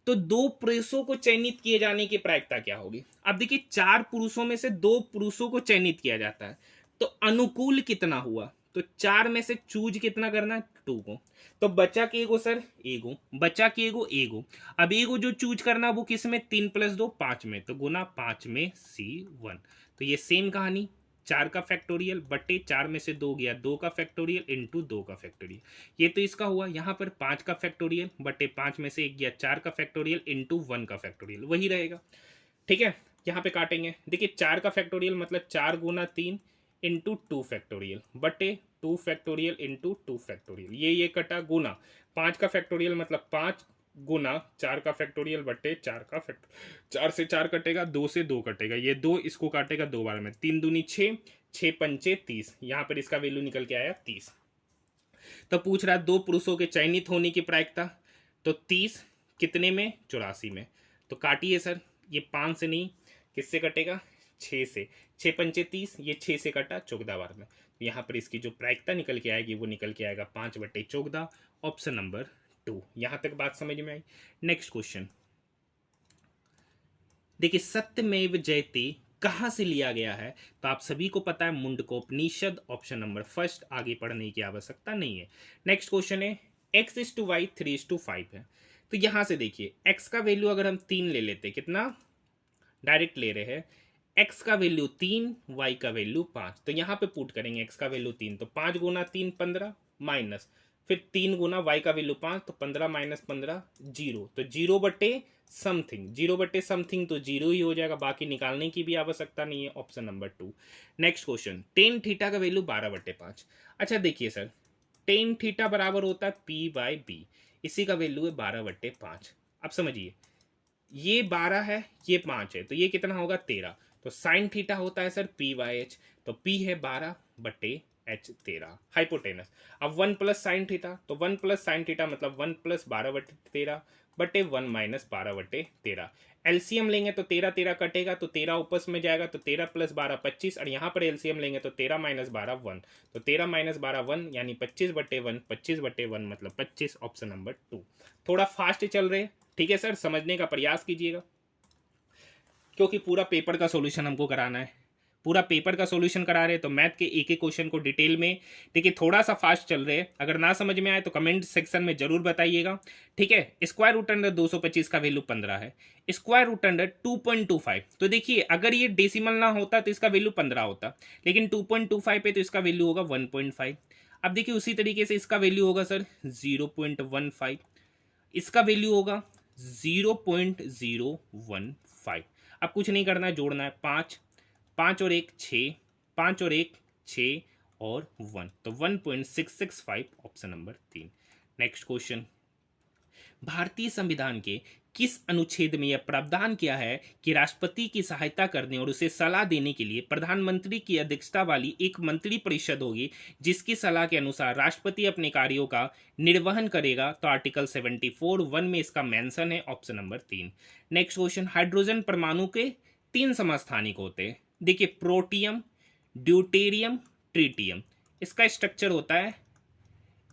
A: तो 2 पुरुषों को चयनित किए जाने की प्रायिकता क्या होगी। अब देखिए 4 पुरुषों में से 2 पुरुषों को चयनित किया जाता है तो अनुकूल कितना हुआ, तो 4 में से चूज कितना करना है 2 को, तो बचा के एगो सर एगो, बचा के एगो एगो, अब एगो जो चूज करना वो किस में 3 + 2 5 में, तो गुना 5 में C1, तो ये सेम कहानी 4 का फैक्टोरियल बटे 4 में से 2 गया 2 का फैक्टोरियल इंटू 2 का फैक्टोरियल, ये तो इसका हुआ। यहाँ पर 5 का फैक्टोरियल बटे 5 में से 1 गया 4 का फैक्टोरियल इंटू 1 का फैक्टोरियल, वही रहेगा। ठीक है, यहाँ पे काटेंगे, देखिए 4 का फैक्टोरियल मतलब 4 गुना 3 इंटू 2 फैक्टोरियल बटे 2 फैक्टोरियल इंटू 2 फैक्टोरियल, ये कटा गुना 5 का फैक्टोरियल मतलब 5 गुना 4 का फैक्टोरियल बटे 4 का फैक्टोरियल, 4 से 4 कटेगा, 2 से 2 कटेगा, ये 2 इसको काटेगा 2 बार में, 3 दूनी 6, 6 पंचे 30, यहाँ पर इसका वैल्यू निकल के आया 30। तो पूछ रहा है दो पुरुषों के चयनित होने की प्रायिकता, तो 30 कितने में, 84 में। तो काटिए सर, ये 5 से नहीं, किससे कटेगा, 6 से, 6 पंचे 30, ये 6 से कटा 14 बार में, तो यहाँ पर इसकी जो प्रायिकता निकल के आएगी वो निकल के आएगा 5/14, ऑप्शन नंबर 2। यहाँ तक बात समझ में आई। नेक्स्ट क्वेश्चन देखिए, सत्यमेव जयते कहाँ से लिया गया है, तो आप सभी को पता है मुंडकोपनिषद, ऑप्शन नंबर फर्स्ट, आगे पढ़ने की आवश्यकता नहीं है। नेक्स्ट क्वेश्चन है x/y 3/5 है, तो यहां से देखिए x का वैल्यू अगर हम 3 ले लेते, कितना डायरेक्ट ले रहे हैं, x का वैल्यू 3, y का वैल्यू 5, तो यहाँ पे पुट करेंगे x का वैल्यू 3, तो 5 गुना 3 15 माइनस, फिर 3 गुना y का वैल्यू 5, तो 15 माइनस 15 0, तो 0/समथिंग, 0/समथिंग तो 0 ही हो जाएगा, बाकी निकालने की भी आवश्यकता नहीं है, option number 2। Next question, tan theta का वैल्यू 12/5। अच्छा देखिए सर, टेन थीटा बराबर होता है p/b, इसी का वैल्यू है 12/5। अब समझिए, ये 12 है, ये 5 है, तो ये कितना होगा 13, तो साइन थीटा होता है सर p/h, तो p है 12/h 13 हाइपोटेनस। अब 1 प्लस साइन थीटा, तो 1 प्लस साइन थीटा मतलब 1 प्लस 12/13 बटे 1 माइनस 12/13। एलसीएम लेंगे तो 13 13 कटेगा, तो 13 ऊपर में जाएगा, तो 13 प्लस 12 25, और यहाँ पर एलसीएम लेंगे तो 13 माइनस 12 1, तो 13 माइनस 12 1, यानी 25/1, 25/1 मतलब 25, ऑप्शन नंबर 2। थोड़ा फास्ट चल रहे, ठीक है सर, समझने का प्रयास कीजिएगा, क्योंकि पूरा पेपर का सॉल्यूशन हमको कराना है, पूरा पेपर का सॉल्यूशन करा रहे हैं, तो मैथ के एक एक क्वेश्चन को डिटेल में, देखिए थोड़ा सा फास्ट चल रहे हैं, अगर ना समझ में आए तो कमेंट सेक्शन में जरूर बताइएगा, ठीक है। स्क्वायर रूट अंडर 225 का वैल्यू 15 है, स्क्वायर रूट अंडर 2.25, तो देखिए अगर ये डेसिमल ना होता तो इसका वैल्यू 15 होता, लेकिन 2.25 पे तो इसका वैल्यू होगा 1.5। अब देखिए उसी तरीके से इसका वैल्यू होगा सर 0.15, इसका वैल्यू होगा 0.015। अब कुछ नहीं करना है, जोड़ना है, 5 5 और 1 6, 5 और 1 6 और 1, तो 1.665, ऑप्शन नंबर 3। नेक्स्ट क्वेश्चन, भारतीय संविधान के किस अनुच्छेद में यह प्रावधान किया है कि राष्ट्रपति की सहायता करने और उसे सलाह देने के लिए प्रधानमंत्री की अध्यक्षता वाली एक मंत्री परिषद होगी, जिसकी सलाह के अनुसार राष्ट्रपति अपने कार्यों का निर्वहन करेगा, तो आर्टिकल 74(1) में इसका मेंशन है, option number 3। Next question, hydrogen परमाणु के 3 समस्थानिक होते हैं, देखिए प्रोटियम, ड्यूटेरियम, ट्रिटियम, इसका स्ट्रक्चर होता है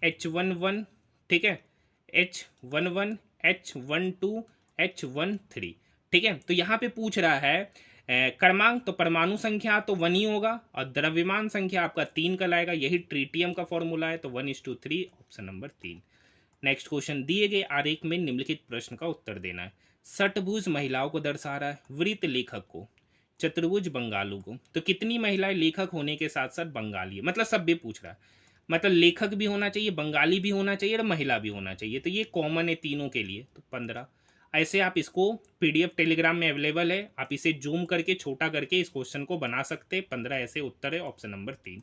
A: H11, ठीक है, H11, H12, H13, ठीक है। तो यहाँ पे पूछ रहा है क्रमांक, तो परमाणु संख्या तो 1 ही होगा, और द्रव्यमान संख्या आपका 3 का लाएगा, यही ट्रिटियम का फॉर्मूला है, तो 1:3, ऑप्शन नंबर 3। नेक्स्ट क्वेश्चन, दिए गए आरेख में निम्नलिखित प्रश्न का उत्तर देना है। षटभुज महिलाओं को दर्शा रहा है, वृत्त लेखक को, चतुर्भुज बंगालू को, तो कितनी महिलाएं लेखक होने के साथ साथ बंगाली है, मतलब सब भी पूछ रहा है, मतलब लेखक भी होना चाहिए, बंगाली भी होना चाहिए और महिला भी होना चाहिए, तो ये कॉमन है तीनों के लिए, तो 15। ऐसे आप इसको पीडीएफ टेलीग्राम में अवेलेबल है, आप इसे जूम करके छोटा करके इस क्वेश्चन को बना सकते हैं, 15 ऐसे उत्तर है, ऑप्शन नंबर 3।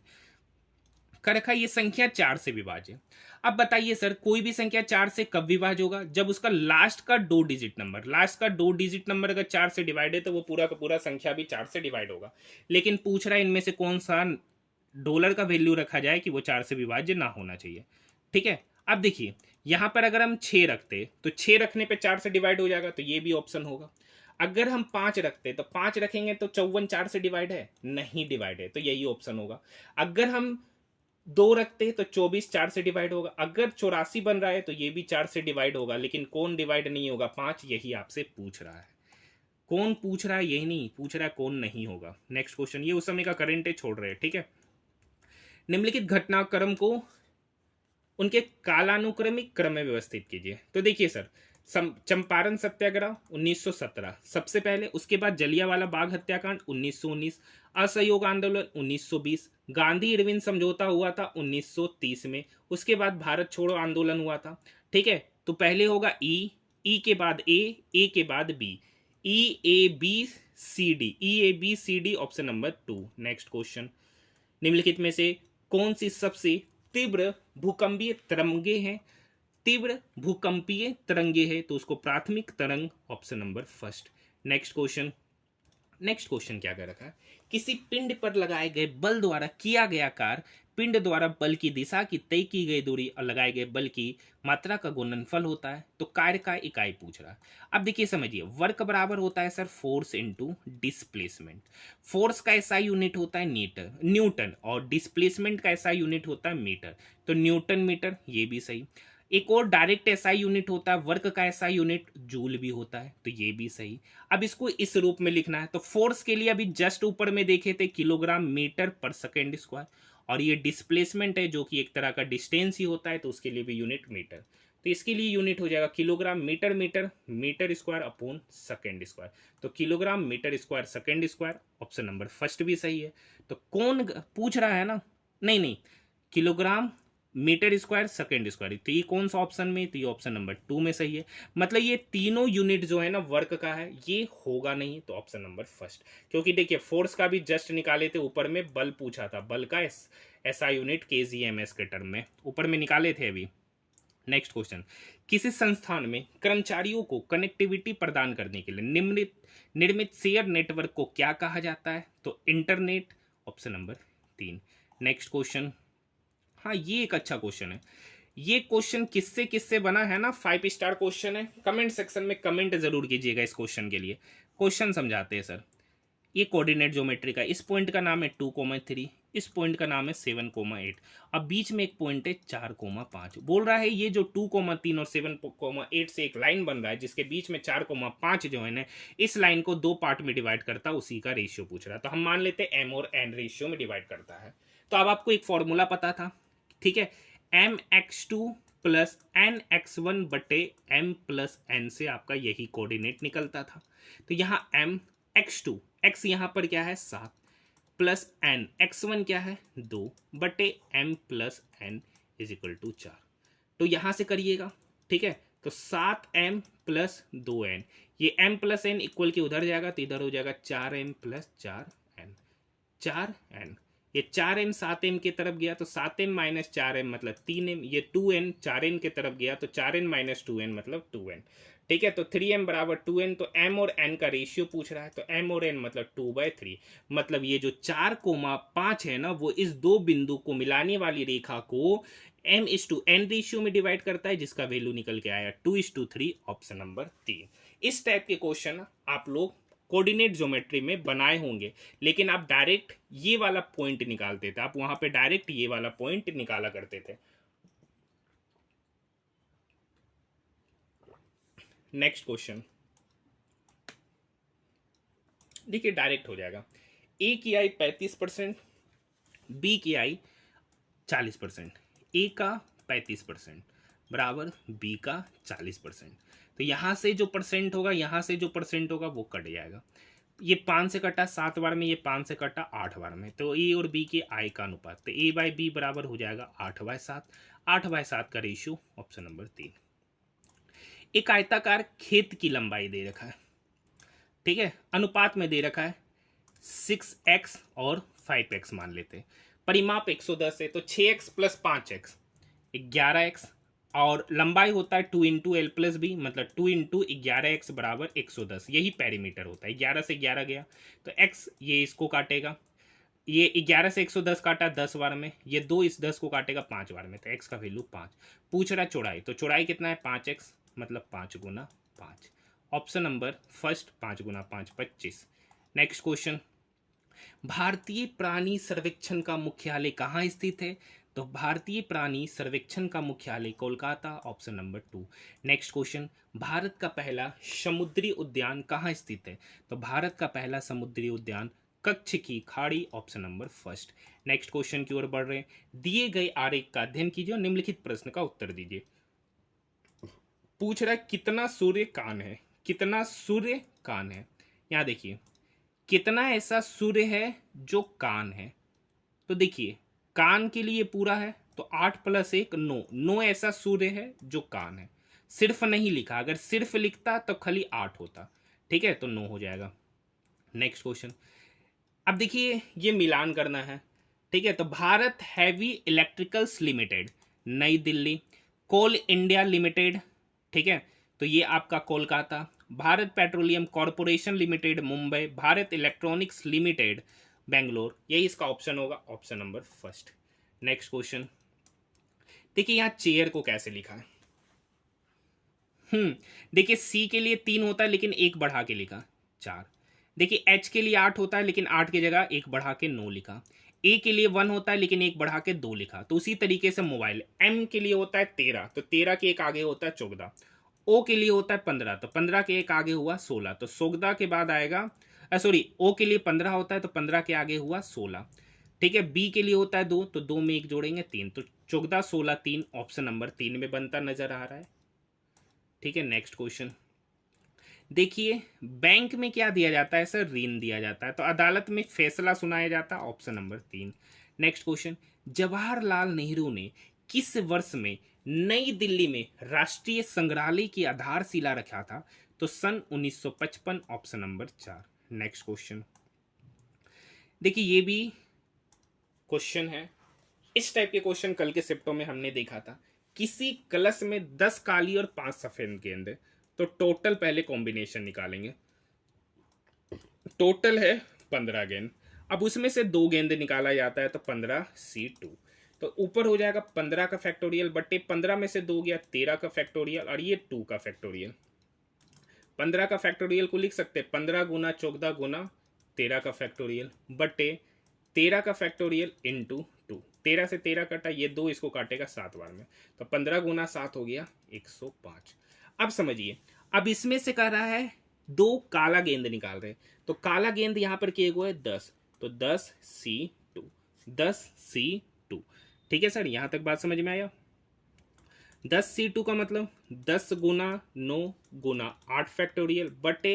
A: कर रखा ये संख्या 4 से विभाज्य। अब बताइए सर, कोई भी संख्या 4 से कब विभाज्य होगा, जब उसका लास्ट का 2 डिजिट नंबर, लास्ट का 2 डिजिट नंबर अगर 4 से डिवाइड है तो वो पूरा का पूरा संख्या भी 4 से डिवाइड होगा। लेकिन पूछ रहा है इनमें से कौन सा डॉलर का वैल्यू रखा जाए कि वो 4 से विभाज्य ना होना चाहिए, ठीक है। अब देखिए यहां पर अगर हम 6 रखते तो 6 रखने पे 4 से डिवाइड हो जाएगा, तो ये भी ऑप्शन होगा। अगर हम 5 रखते तो 5 रखेंगे तो 54 4 से डिवाइड है, नहीं डिवाइड है, तो यही ऑप्शन होगा। अगर हम 2 रखते तो 24 4 से डिवाइड होगा, अगर 84 बन रहा है तो ये भी 4 से डिवाइड होगा, लेकिन कौन डिवाइड नहीं होगा, 5, यही आपसे पूछ रहा है। कौन पूछ रहा है, यही नहीं पूछ रहा है कौन नहीं होगा। नेक्स्ट क्वेश्चन, ये उस समय का करंट है, छोड़ रहे हैं, ठीक है। निम्नलिखित घटनाक्रम को उनके कालानुक्रमिक क्रम में व्यवस्थित कीजिए। तो देखिए सर, चंपारण सत्याग्रह 1917 सबसे पहले, उसके बाद जलियांवाला बाग हत्याकांड 1919, असहयोग आंदोलन 1920, गांधी इरविन समझौता हुआ था 1930 में, उसके बाद भारत छोड़ो आंदोलन हुआ था, ठीक है। तो पहले होगा ई के बाद ए के बाद B, EABCD option number 2। Next question, निम्नलिखित में से कौन सी सबसे तीव्र भूकंपीय तरंगे हैं? तीव्र भूकंपीय तरंगे है तो उसको प्राथमिक तरंग option number first. Next question, next question क्या कर रखा है? किसी पिंड पर लगाए गए बल द्वारा किया गया कार्य पिंड द्वारा बल की दिशा की तय की गई दूरी और लगाए गए बल की मात्रा का गुणनफल होता है। तो कार्य का इकाई पूछ रहा है। अब देखिए समझिए, वर्क बराबर होता है sir force into displacement. Force का ऐसा यूनिट होता है न्यूटन और डिस्प्लेसमेंट का ऐसा यूनिट होता है मीटर। तो न्यूटन मीटर, ये भी सही। एक और डायरेक्ट एसआई यूनिट होता है, वर्क का एसआई यूनिट जूल भी होता है, तो ये भी सही। अब इसको इस रूप में लिखना है। तो फोर्स के लिए अभी जस्ट ऊपर में देखे थे किलोग्राम मीटर पर सेकेंड स्क्वायर, और ये डिस्प्लेसमेंट है जो कि एक तरह का डिस्टेंस ही होता है, तो उसके लिए भी यूनिट मीटर। तो इसके लिए यूनिट हो जाएगा kilogram metre metre metre square upon second square. तो kilogram metre square second square option number first भी सही है। तो कौन पूछ रहा है ना, नहीं नहीं, kilogram metre square second square, तो ये कौन सा ऑप्शन में? तो ये ऑप्शन नंबर 2 में सही है। मतलब ये तीनों यूनिट जो है ना वर्क का है, ये होगा नहीं, तो ऑप्शन नंबर फर्स्ट। क्योंकि देखिए फोर्स का भी जस्ट निकाले थे, ऊपर में बल पूछा था, बल का ऐसा यूनिट केजीएमएस के टर्म में ऊपर में निकाले थे अभी। नेक्स्ट क्वेश्चन, किसी संस्थान में कर्मचारियों को कनेक्टिविटी प्रदान करने के लिए निर्मित शेयर नेटवर्क को क्या कहा जाता है? तो internet option number 3। Next question, हाँ ये एक अच्छा क्वेश्चन है। ये क्वेश्चन किससे किससे बना है ना, 5 स्टार क्वेश्चन है। कमेंट सेक्शन में कमेंट जरूर कीजिएगा इस क्वेश्चन के लिए। क्वेश्चन समझाते हैं सर। ये कोऑर्डिनेट ज्योमेट्री का, इस पॉइंट का नाम है 2,3, इस पॉइंट का नाम है 7,8। अब बीच में एक पॉइंट है 4,5। बोल रहा है ये जो 2,3 और 7,8 से एक लाइन बन रहा है जिसके बीच में 4,5 जो है ना, इस लाइन को 2 पार्ट में डिवाइड करता है, उसी का रेशियो पूछ रहा है। तो हम मान लेते हैं एम और एन रेशियो में डिवाइड करता है। तो अब आपको एक फॉर्मूला पता था, ठीक है, mx2 प्लस nx1 बटे m प्लस n से आपका यही कोऑर्डिनेट निकलता था। तो यहाँ m x2, x यहाँ पर क्या है 7, प्लस n x1 क्या है 2 बटे m plus n is equal to 4। तो यहाँ से करिएगा, ठीक है। तो 7m प्लस 2n, ये m प्लस n इक्वल के उधर जाएगा, तो इधर हो जाएगा 4m प्लस 4n, 4n। ये 4m 7m के तरफ गया तो 7m माइनस 4m मतलब 3m, ये 2n 4n के तरफ गया तो 4n माइनस 2n मतलब 2n, ठीक है। तो 3m बराबर 2n, तो m और n का रेशियो पूछ रहा है, तो m और n मतलब 2/3। मतलब ये जो 4,5 है ना, वो इस दो बिंदु को मिलाने वाली रेखा को m/n रेशियो में डिवाइड करता है, जिसका वैल्यू निकल के आया 2:3 ऑप्शन नंबर 3। इस टाइप के क्वेश्चन आप लोग कोऑर्डिनेट ज्योमेट्री में बनाए होंगे, लेकिन आप डायरेक्ट ये वाला पॉइंट निकालते थे, आप वहां पे डायरेक्ट ये वाला पॉइंट निकाला करते थे। नेक्स्ट क्वेश्चन देखिए, डायरेक्ट हो जाएगा। ए की आई 35%, बी की आई 40%, ए का 35% बराबर बी का 40%। तो यहां से जो परसेंट होगा, यहां से जो परसेंट होगा वो कट जाएगा। ये 5 से कटा 7 बार में, ये 5 से कटा 8 बार में, तो ए और बी के आई का अनुपात, तो ए बाई बी बराबर हो जाएगा 8/7। 8/7 का रेशियो ऑप्शन नंबर 3। एक आयताकार खेत की लंबाई दे रखा है, ठीक है, अनुपात में दे रखा है 6x और 5x मान लेते हैं। परिमाप 110 है, तो 6x प्लस 5x 11x, और लंबाई होता है 2 इंटू एल प्लस बी, मतलब 2 इंटू 11x बराबर 110, यही पेरीमीटर होता है। 11 से 11 गया तो x ये इसको काटेगा, ये 11 से 110 काटा 10 बार में, ये 2 इस 10 को काटेगा 5 बार में, तो x का वैल्यू 5। पूछ रहा चौड़ाई, तो चौड़ाई कितना है 5x, मतलब 5 गुना 5, ऑप्शन नंबर फर्स्ट 5 गुना 5 25। नेक्स्ट क्वेश्चन, भारतीय प्राणी सर्वेक्षण का मुख्यालय कहाँ स्थित है? तो भारतीय प्राणी सर्वेक्षण का मुख्यालय Kolkata, option number 2। Next question, Bharat का पहला समुद्री उद्यान कहाँ स्थित है? तो भारत का पहला समुद्री उद्यान कच्छ की खाड़ी, option number first. Next question की ओर बढ़ रहे हैं। दिए गए आरेख का अध्ययन कीजिए और निम्नलिखित प्रश्न का उत्तर दीजिए। पूछ रहा है कितना सूर्य कान है, कितना सूर्य कान है। यहां देखिए कितना ऐसा सूर्य है जो कान है, तो देखिए कान के लिए पूरा है, तो 8 + 1 9, 9 ऐसा सूर्य है जो कान है। सिर्फ नहीं लिखा, अगर सिर्फ लिखता तो खाली 8 होता, ठीक है, तो 9 हो जाएगा। नेक्स्ट क्वेश्चन, अब देखिए ये मिलान करना है, ठीक है। तो भारत हैवी इलेक्ट्रिकल्स लिमिटेड नई दिल्ली, कोल इंडिया लिमिटेड, ठीक है, तो ये आपका Kolkata, Bharat petroleum corporation limited Mumbai, Bharat electronics limited Bangalore, यही इसका ऑप्शन होगा, option number first. Next question, देखिए यहाँ चेयर को कैसे लिखा है। देखिए सी के लिए 3 होता है लेकिन एक बढ़ा के लिखा 4। देखिए एच के लिए 8 होता है लेकिन 8 की जगह एक बढ़ा के 9 लिखा। ए के लिए 1 होता है लेकिन एक बढ़ा के 2 लिखा। तो उसी तरीके से मोबाइल, एम के लिए होता है 13, तो 13 के एक आगे होता है 14। ओ के लिए होता है 15, तो 15 के एक आगे हुआ 16, तो 14 के बाद आएगा, सॉरी, ओ के लिए 15 होता है तो 15 के आगे हुआ 16, ठीक है। बी के लिए होता है 2, तो 2 में एक जोड़ेंगे 3, तो 14 16 3, ऑप्शन नंबर 3 में बनता नजर आ रहा है, ठीक है। नेक्स्ट क्वेश्चन, देखिए बैंक में क्या दिया जाता है सर, ऋण दिया जाता है, तो अदालत में फैसला सुनाया जाता है, option number 3। Next question, Jawaharlal Nehru ने किस वर्ष में नई दिल्ली में राष्ट्रीय संग्रहालय की आधारशिला रखा था, तो सन 1955, ऑप्शन नंबर 4। नेक्स्ट क्वेश्चन, देखिए ये भी क्वेश्चन है, इस टाइप के क्वेश्चन कल के शिफ्टों में हमने देखा था। किसी कलश में 10 काली और 5 सफेद गेंद है, तो टोटल पहले कॉम्बिनेशन निकालेंगे, टोटल है 15 गेंद। अब उसमें से 2 गेंद निकाला जाता है, तो 15C2, तो ऊपर हो जाएगा 15 का फैक्टोरियल बटे 15 में से 2 गया 13 का फैक्टोरियल, और ये 2 का फैक्टोरियल। 15 का फैक्टोरियल को लिख सकते हैं 15 गुना 14 गुना 13 का फैक्टोरियल बटे 13 का फैक्टोरियल इंटू 2। 13 से 13 कटा, ये 2 इसको काटेगा 7 बार में, तो 15 गुना 7 हो गया 105। अब समझिए, अब इसमें से कह रहा है 2 काला गेंद निकाल रहे, तो काला गेंद यहां पर किए हुए 10, तो 10C2, 10C2, ठीक है सर, यहां तक बात समझ में आया। 10C2 का मतलब 10 गुना 9 गुना 8 फैक्टोरियल बटे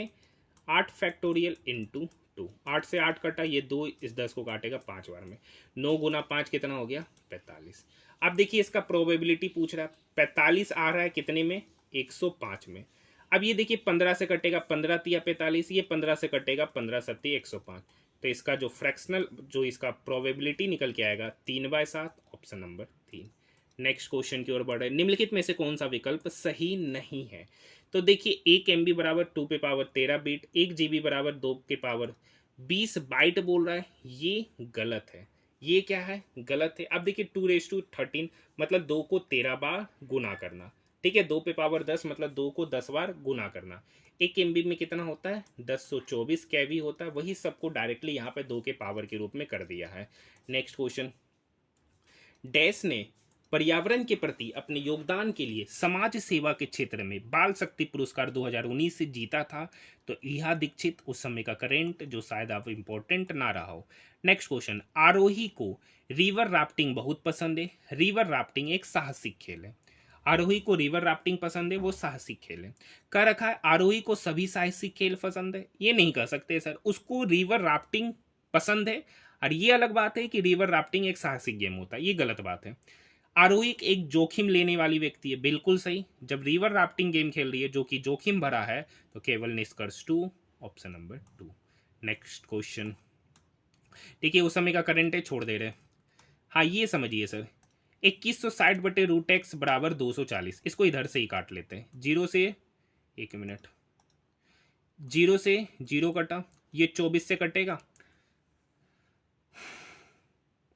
A: 8 फैक्टोरियल इंटू 2। 8 से 8 कटा, ये 2 इस 10 को काटेगा 5 बार में, 9 गुना 5 कितना हो गया 45। अब देखिए इसका प्रोबेबिलिटी पूछ रहा है, 45 आ रहा है कितने में, 105 में। अब ये देखिए 15 से कटेगा 15 तिया 45, ये 15 से कटेगा 15 सत्ती 105, तो इसका जो फ्रैक्शनल, जो इसका प्रोबेबिलिटी निकल के आएगा 3/7, ऑप्शन नंबर 3। नेक्स्ट क्वेश्चन की ओर बढ़ रहे, निम्नलिखित में से कौन सा विकल्प सही नहीं है। तो देखिए 1 MB बराबर 2 पे पावर 13 बीट, 1 GB बराबर 2 के पावर 20 बाइट बोल रहा है, ये गलत है। ये क्या है, गलत है। अब देखिए 2⁻13 मतलब 2 को 13 बार गुना करना, ठीक है। 2 पे पावर 10 मतलब 2 को 10 बार गुना करना। 1 MB में कितना होता है, 1024 केवी होता है, वही सबको डायरेक्टली यहाँ पे 2 के पावर के रूप में कर दिया है। नेक्स्ट क्वेश्चन, डैश ने पर्यावरण के प्रति अपने योगदान के लिए समाज सेवा के क्षेत्र में बाल शक्ति पुरस्कार 2019 से जीता था, तो इहा दीक्षित उस समय का करेंट जो शायद अब इम्पोर्टेंट ना रहा हो। नेक्स्ट क्वेश्चन, आरोही को रिवर राफ्टिंग बहुत पसंद है। रिवर राफ्टिंग एक साहसिक खेल है, आरोही को रिवर राफ्टिंग पसंद है, वो साहसिक खेल है। कह रखा है आरोही को सभी साहसिक खेल पसंद है, ये नहीं कह सकते सर, उसको रिवर राफ्टिंग पसंद है, और ये अलग बात है कि रिवर राफ्टिंग एक साहसिक गेम होता है, ये गलत बात है। आरोही एक जोखिम लेने वाली व्यक्ति है, बिल्कुल सही। जब रिवर राफ्टिंग गेम खेल रही है जो कि जोखिम भरा है, तो केवल निष्कर्ष 2, ऑप्शन नंबर 2। नेक्स्ट क्वेश्चन, देखिए उस समय का करंट है, छोड़ दे रहे। हाँ ये समझिए सर, 2160 बटे रूट एक्स बराबर 240, इसको इधर से ही काट लेते हैं। 0 से 1 मिनट, 0 से 0 कटा, ये 24 से कटेगा,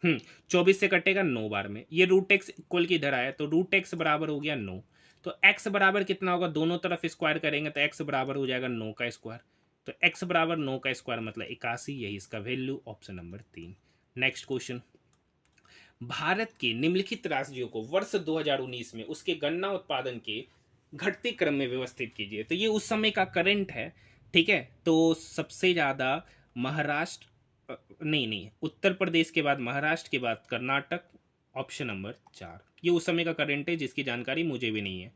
A: 24 से कटेगा 9 बार में, ये रूट एक्स इक्वल की इधर आया, तो रूट एक्स बराबर हो गया 9, तो एक्स बराबर कितना होगा, दोनों तरफ स्क्वायर करेंगे तो एक्स बराबर हो जाएगा 9 का स्क्वायर, तो एक्स बराबर 9 का स्क्वायर मतलब 81, यही इसका value, option number 3। Next question, Bharat के निम्नलिखित राज्यों को वर्ष 2019 में उसके गन्ना उत्पादन के घटते क्रम में व्यवस्थित कीजिए। तो ये उस समय का करंट है, ठीक है। तो सबसे ज़्यादा महाराष्ट्र, नहीं, उत्तर प्रदेश के बाद महाराष्ट्र के बाद कर्नाटक, ऑप्शन नंबर 4। ये उस समय का करंट है जिसकी जानकारी मुझे भी नहीं है,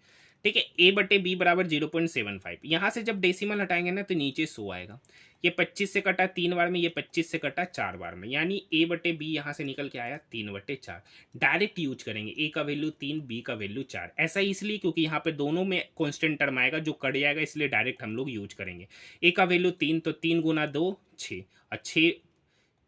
A: ठीक है। A/B बराबर 0.75, यहाँ से जब डेसिमल हटाएंगे ना तो नीचे 100 आएगा, ये 25 से कटा 3 बार में, ये 25 से कटा 4 बार में, यानी a/b यहाँ से निकल के आया 3/4। डायरेक्ट यूज करेंगे, a का वैल्यू 3, b का वैल्यू 4। ऐसा इसलिए क्योंकि यहाँ पे दोनों में कॉन्स्टेंट टर्म आएगा जो कट जाएगा, इसलिए डायरेक्ट हम लोग यूज करेंगे। a का वैल्यू 3, तो 3 गुना 2 6, और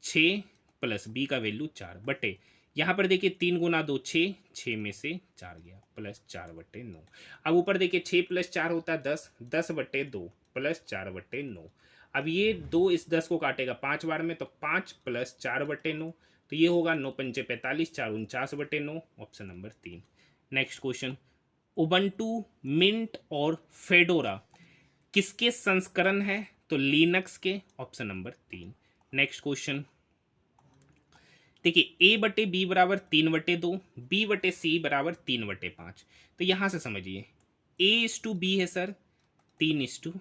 A: 6 प्लस b का वैल्यू 4 बटे, यहाँ पर देखिए 3 गुना 2 6, 6 में से 4 गया प्लस 4/9। अब ऊपर देखिए 6 + 4 होता है 10, 10/2 प्लस 4/9। अब ये 2 इस 10 को काटेगा 5 बार में, तो 5 + 4/9, तो ये होगा 9 × 5 = 45, 4 × 49/9, option number 3। Next question, Ubuntu, Mint और फेडोरा किसके संस्करण है? तो लिनक्स के, ऑप्शन नंबर 3। नेक्स्ट क्वेश्चन देखिए, a/b बराबर 3/2, b/c बराबर 3/5। तो यहां से समझिए a/b है सर 3:2,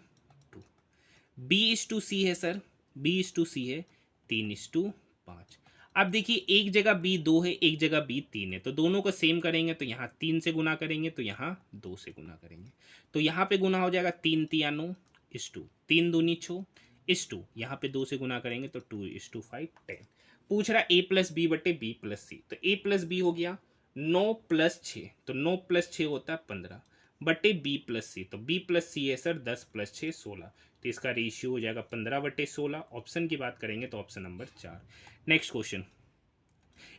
A: b/c है सर, b/c है 3:5। अब देखिए एक जगह b 2 है, एक जगह b 3 है, तो दोनों को सेम करेंगे तो यहाँ 3 से गुना करेंगे, तो यहाँ 2 से गुना करेंगे, तो यहाँ पे गुना हो जाएगा 3 × 9 = 3 दूनी 6 = यहाँ पे 2 से गुना करेंगे तो 2:5 10। पूछ रहा a + b/b+c, तो a + b हो गया 9 + 6, तो 9 + 6 होता है 15 बटे b+c, तो b+c है सर 10 + 6 16, तो इसका रेशियो हो जाएगा 15/16। ऑप्शन की बात करेंगे तो ऑप्शन नंबर 4। नेक्स्ट क्वेश्चन,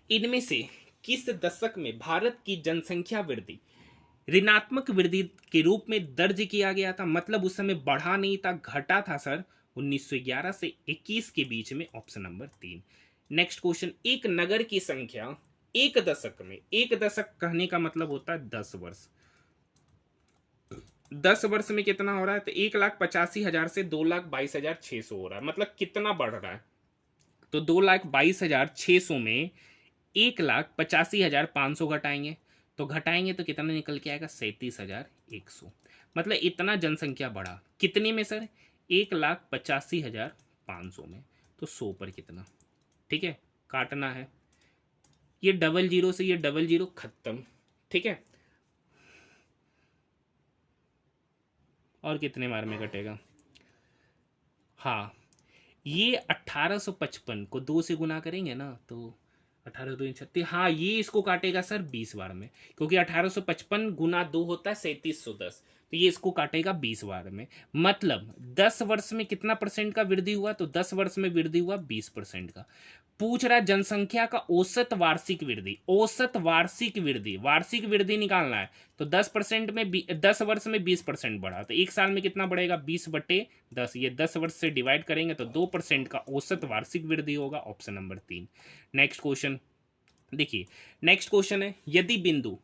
A: इनमें से किस दशक में भारत की जनसंख्या वृद्धि ऋणात्मक वृद्धि के रूप में दर्ज किया गया था? मतलब उस समय बढ़ा नहीं था, घटा था सर 1911 से 21 के बीच में, ऑप्शन नंबर 3। नेक्स्ट क्वेश्चन, एक नगर की संख्या एक दशक में, एक दशक कहने का मतलब होता है 10 वर्ष, 10 वर्ष में कितना हो रहा है? तो 1,85,000 से 2,22,600 हो रहा है, मतलब कितना बढ़ रहा है? तो 2,22,600 में 1,85,500 घटाएंगे, तो घटाएंगे तो कितना निकल के आएगा? 37,100। मतलब इतना जनसंख्या बढ़ा, कितने में सर? 1,85,500 में, तो 100 पर कितना? ठीक है, काटना है, ये 00 से ये 00 खत्म, ठीक है, और कितने बार में कटेगा? हाँ, ये 1855 को 2 से गुना करेंगे ना, तो 18 2 36, हाँ ये इसको काटेगा सर 20 बार में, क्योंकि 1855 गुना 2 होता है 3710, तो ये इसको काटेगा 20 बार में। मतलब 10 वर्ष में कितना परसेंट का वृद्धि हुआ? तो 10 वर्ष में वृद्धि हुआ 20% का। पूछ रहा जनसंख्या का औसत वार्षिक वृद्धि, औसत वार्षिक वृद्धि, वार्षिक वृद्धि निकालना है, तो 10% में 10 वर्ष में 20% बढ़ा, तो एक साल में कितना बढ़ेगा? 20/10, ये 10 वर्ष से डिवाइड करेंगे तो 2% का औसत वार्षिक वृद्धि होगा, ऑप्शन नंबर 3। नेक्स्ट क्वेश्चन देखिए, नेक्स्ट क्वेश्चन है, यदि बिंदु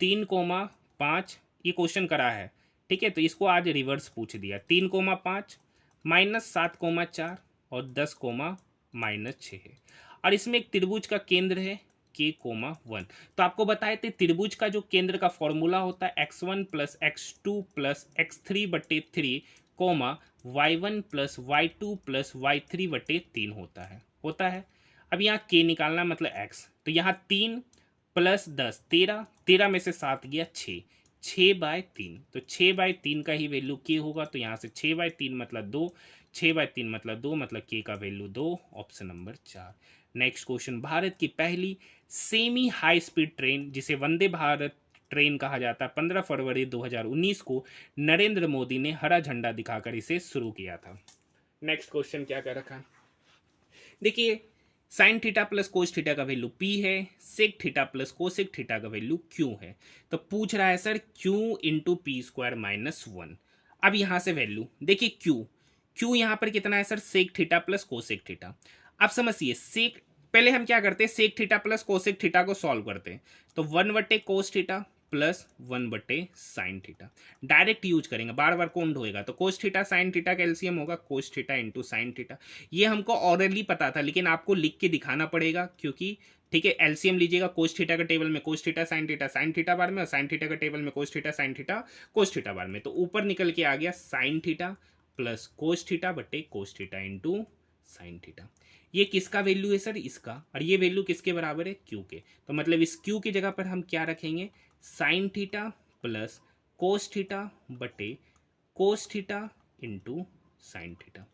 A: 3,5 ये क्वेश्चन करा है, ठीक है, तो इसको आज रिवर्स पूछ दिया, 3,5 -7,4 और 10,-6 है, और इसमें एक त्रिभुज का केंद्र है K,1। तो आपको बताए थे त्रिभुज का जो केंद्र का फॉर्मूला होता है x1 + x2 + x3/3, y1 + y2 + y3/3 होता है। अब यहाँ k निकालना, मतलब x, तो यहाँ 3 + 10 13, 13 में से 7 गया 6, 6/3, तो 6/3 का ही वैल्यू k होगा, तो यहाँ से 6/3 मतलब 2, 6/3 मतलब 2, मतलब k का value 2, option number 4। Next question, Bharat की पहली सेमी हाई स्पीड ट्रेन जिसे वंदे भारत ट्रेन कहा जाता है, 15 फरवरी 2019 को नरेंद्र मोदी ने हरा झंडा दिखाकर इसे शुरू किया था। नेक्स्ट क्वेश्चन क्या कर रखा, देखिए sine theta plus cos theta का वैल्यू p है, sec theta plus cosec theta का वैल्यू q है, तो पूछ रहा है सर q × p²-1। अब यहां से वैल्यू देखिए, q यहां पर कितना है sir? Sec theta plus cosec theta. अब समझिए सेक, पहले हम क्या करते हैं, sec theta plus cosec theta को सॉल्व करते हैं, तो 1/कोस थीटा प्लस 1/साइन थीटा डायरेक्ट यूज करेंगे, बार बार कौन ढोएगा, तो कोस थीटा साइन थीटा का एलसीएम होगा कोस थीटा × साइन थीटा। ये हमको ऑरली पता था, लेकिन आपको लिख के दिखाना पड़ेगा, क्योंकि ठीक है, एलसीएम लीजिएगा, कोस थीटा का टेबल में cos theta sine theta bar में, और साइन थीटा का टेबल में cos theta sine theta cos theta bar में, तो ऊपर निकल के आ गया sine theta plus cos theta बटे कोस थीटा × साइन थीटा। ये किसका वैल्यू है सर? इसका, और ये वैल्यू किसके बराबर है? क्यू के, तो मतलब इस क्यू की जगह पर हम क्या रखेंगे? Sine theta plus cos theta बटे cos theta × sine theta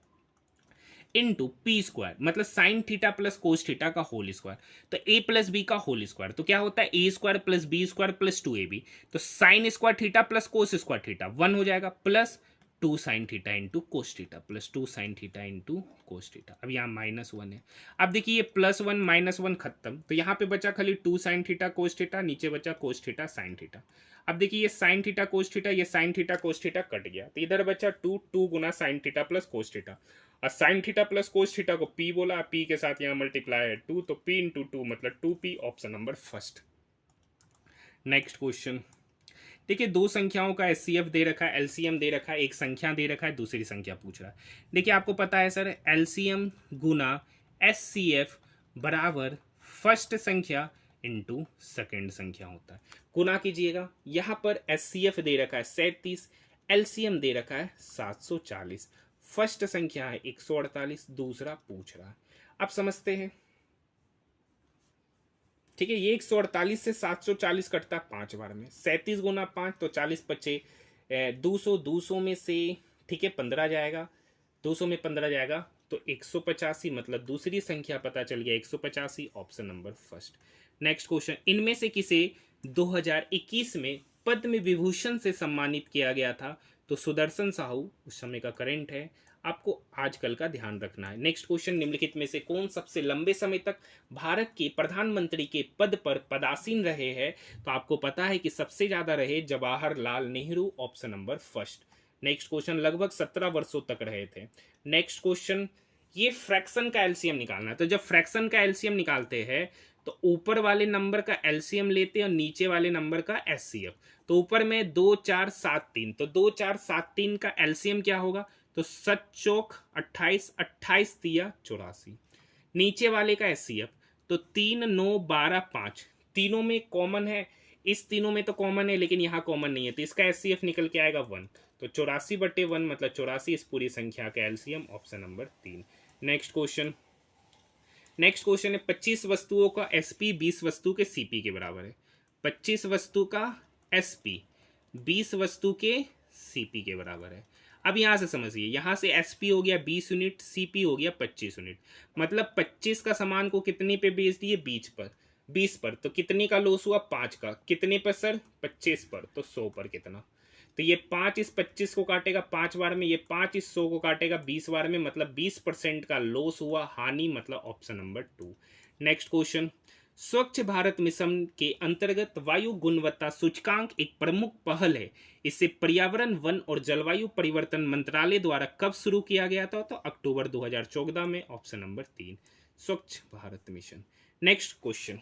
A: into P square, मतलब sine theta plus cos theta का होल स्क्वायर, तो ए प्लस बी का होल स्क्वायर, तो क्या होता है A square plus B square plus 2ab, तो sine square theta plus cos square theta 1 हो जाएगा, plus 2 sine theta into cos theta, plus 2 sine theta into cos theta. अब यहाँ -1 है। अब देखिए ये +1 -1 खत्म, तो यहाँ पे बचा खाली 2 साइन थीटा कोस थीटा, नीचे बचा कोस थीटा साइन थीटा। अब देखिए ये साइन थीटा कोस थीटा, ये sine theta cos theta cut गया, तो इधर बचा 2 गुना sine theta plus cos theta, और sine theta plus cos theta को पी बोला, पी के साथ यहाँ मल्टीप्लाई है 2, तो पी इंटू 2 मतलब 2p, option number first. Next question देखिए, दो संख्याओं का एचसीएफ दे रखा है, एलसीएम दे रखा है, एक संख्या दे रखा है, दूसरी संख्या पूछ रहा है। देखिए आपको पता है सर, एलसीएम गुना एचसीएफ बराबर फर्स्ट संख्या इंटू सेकेंड संख्या होता है। गुना कीजिएगा, यहाँ पर एचसीएफ दे रखा है 37, एलसीएम दे रखा है 740, फर्स्ट संख्या है 148, दूसरा पूछ रहा है। अब समझते हैं, ठीक है, ये 148 से 740 कटता है 5 बार में, 37 गुना 5 तो 40 पच्चे 200, 200 में से ठीक है 15 जाएगा, 200 में 15 जाएगा तो 185, मतलब दूसरी संख्या पता चल गया 185, option number first. Next question, इनमें से किसे 2021 में पद्म विभूषण से सम्मानित किया गया था? तो सुदर्शन साहू उस समय का करेंट है, आपको आजकल का ध्यान रखना है। नेक्स्ट क्वेश्चन, निम्नलिखित में से कौन सबसे लंबे समय तक भारत के प्रधानमंत्री के पद पर पदासीन रहे हैं? तो आपको पता है कि सबसे ज्यादा रहे Jawaharlal Nehru, option number first. Next question, लगभग 17 वर्षों तक रहे थे। नेक्स्ट क्वेश्चन, ये फ्रैक्शन का एलसीएम निकालना है, तो जब फ्रैक्शन का एलसीएम निकालते हैं तो ऊपर वाले नंबर का एलसीएम लेते हैं और नीचे वाले नंबर का एचसीएफ। तो ऊपर में 2 4 7 3, तो 2 4 7 3 का एलसीएम क्या होगा? तो 7 चौक 28, 28 तिया 84। नीचे वाले का एचसीएफ तो 3 9 12 5, तीनों में कॉमन है, इस तीनों में तो कॉमन है लेकिन यहाँ कॉमन नहीं है, तो इसका एचसीएफ निकल के आएगा 1, तो 84/1 मतलब 84 इस पूरी संख्या का LCM, option number 3। Next question, next question है 25 वस्तुओं का एसपी 20 वस्तु के सीपी के बराबर है। 25 वस्तु का एसपी 20 वस्तु के सीपी के बराबर है। अब यहां से समझिए, यहां से एसपी हो गया 20 यूनिट, सीपी हो गया 25 यूनिट, मतलब 25 का सामान को कितने पे बेच दिए? 20 पर, तो कितने का लॉस हुआ? 5 का। कितने पर सर? 25 पर, तो 100 पर कितना? तो ये 5 इस 25 को काटेगा 5 बार में, ये 5 इस 100 को काटेगा 20 बार में, मतलब 20% का लॉस हुआ, हानि, मतलब ऑप्शन नंबर 2। नेक्स्ट क्वेश्चन, स्वच्छ भारत मिशन के अंतर्गत वायु गुणवत्ता सूचकांक एक प्रमुख पहल है, इसे पर्यावरण, वन और जलवायु परिवर्तन मंत्रालय द्वारा कब शुरू किया गया था? तो अक्टूबर 2014 में, ऑप्शन नंबर 3, स्वच्छ भारत मिशन। नेक्स्ट क्वेश्चन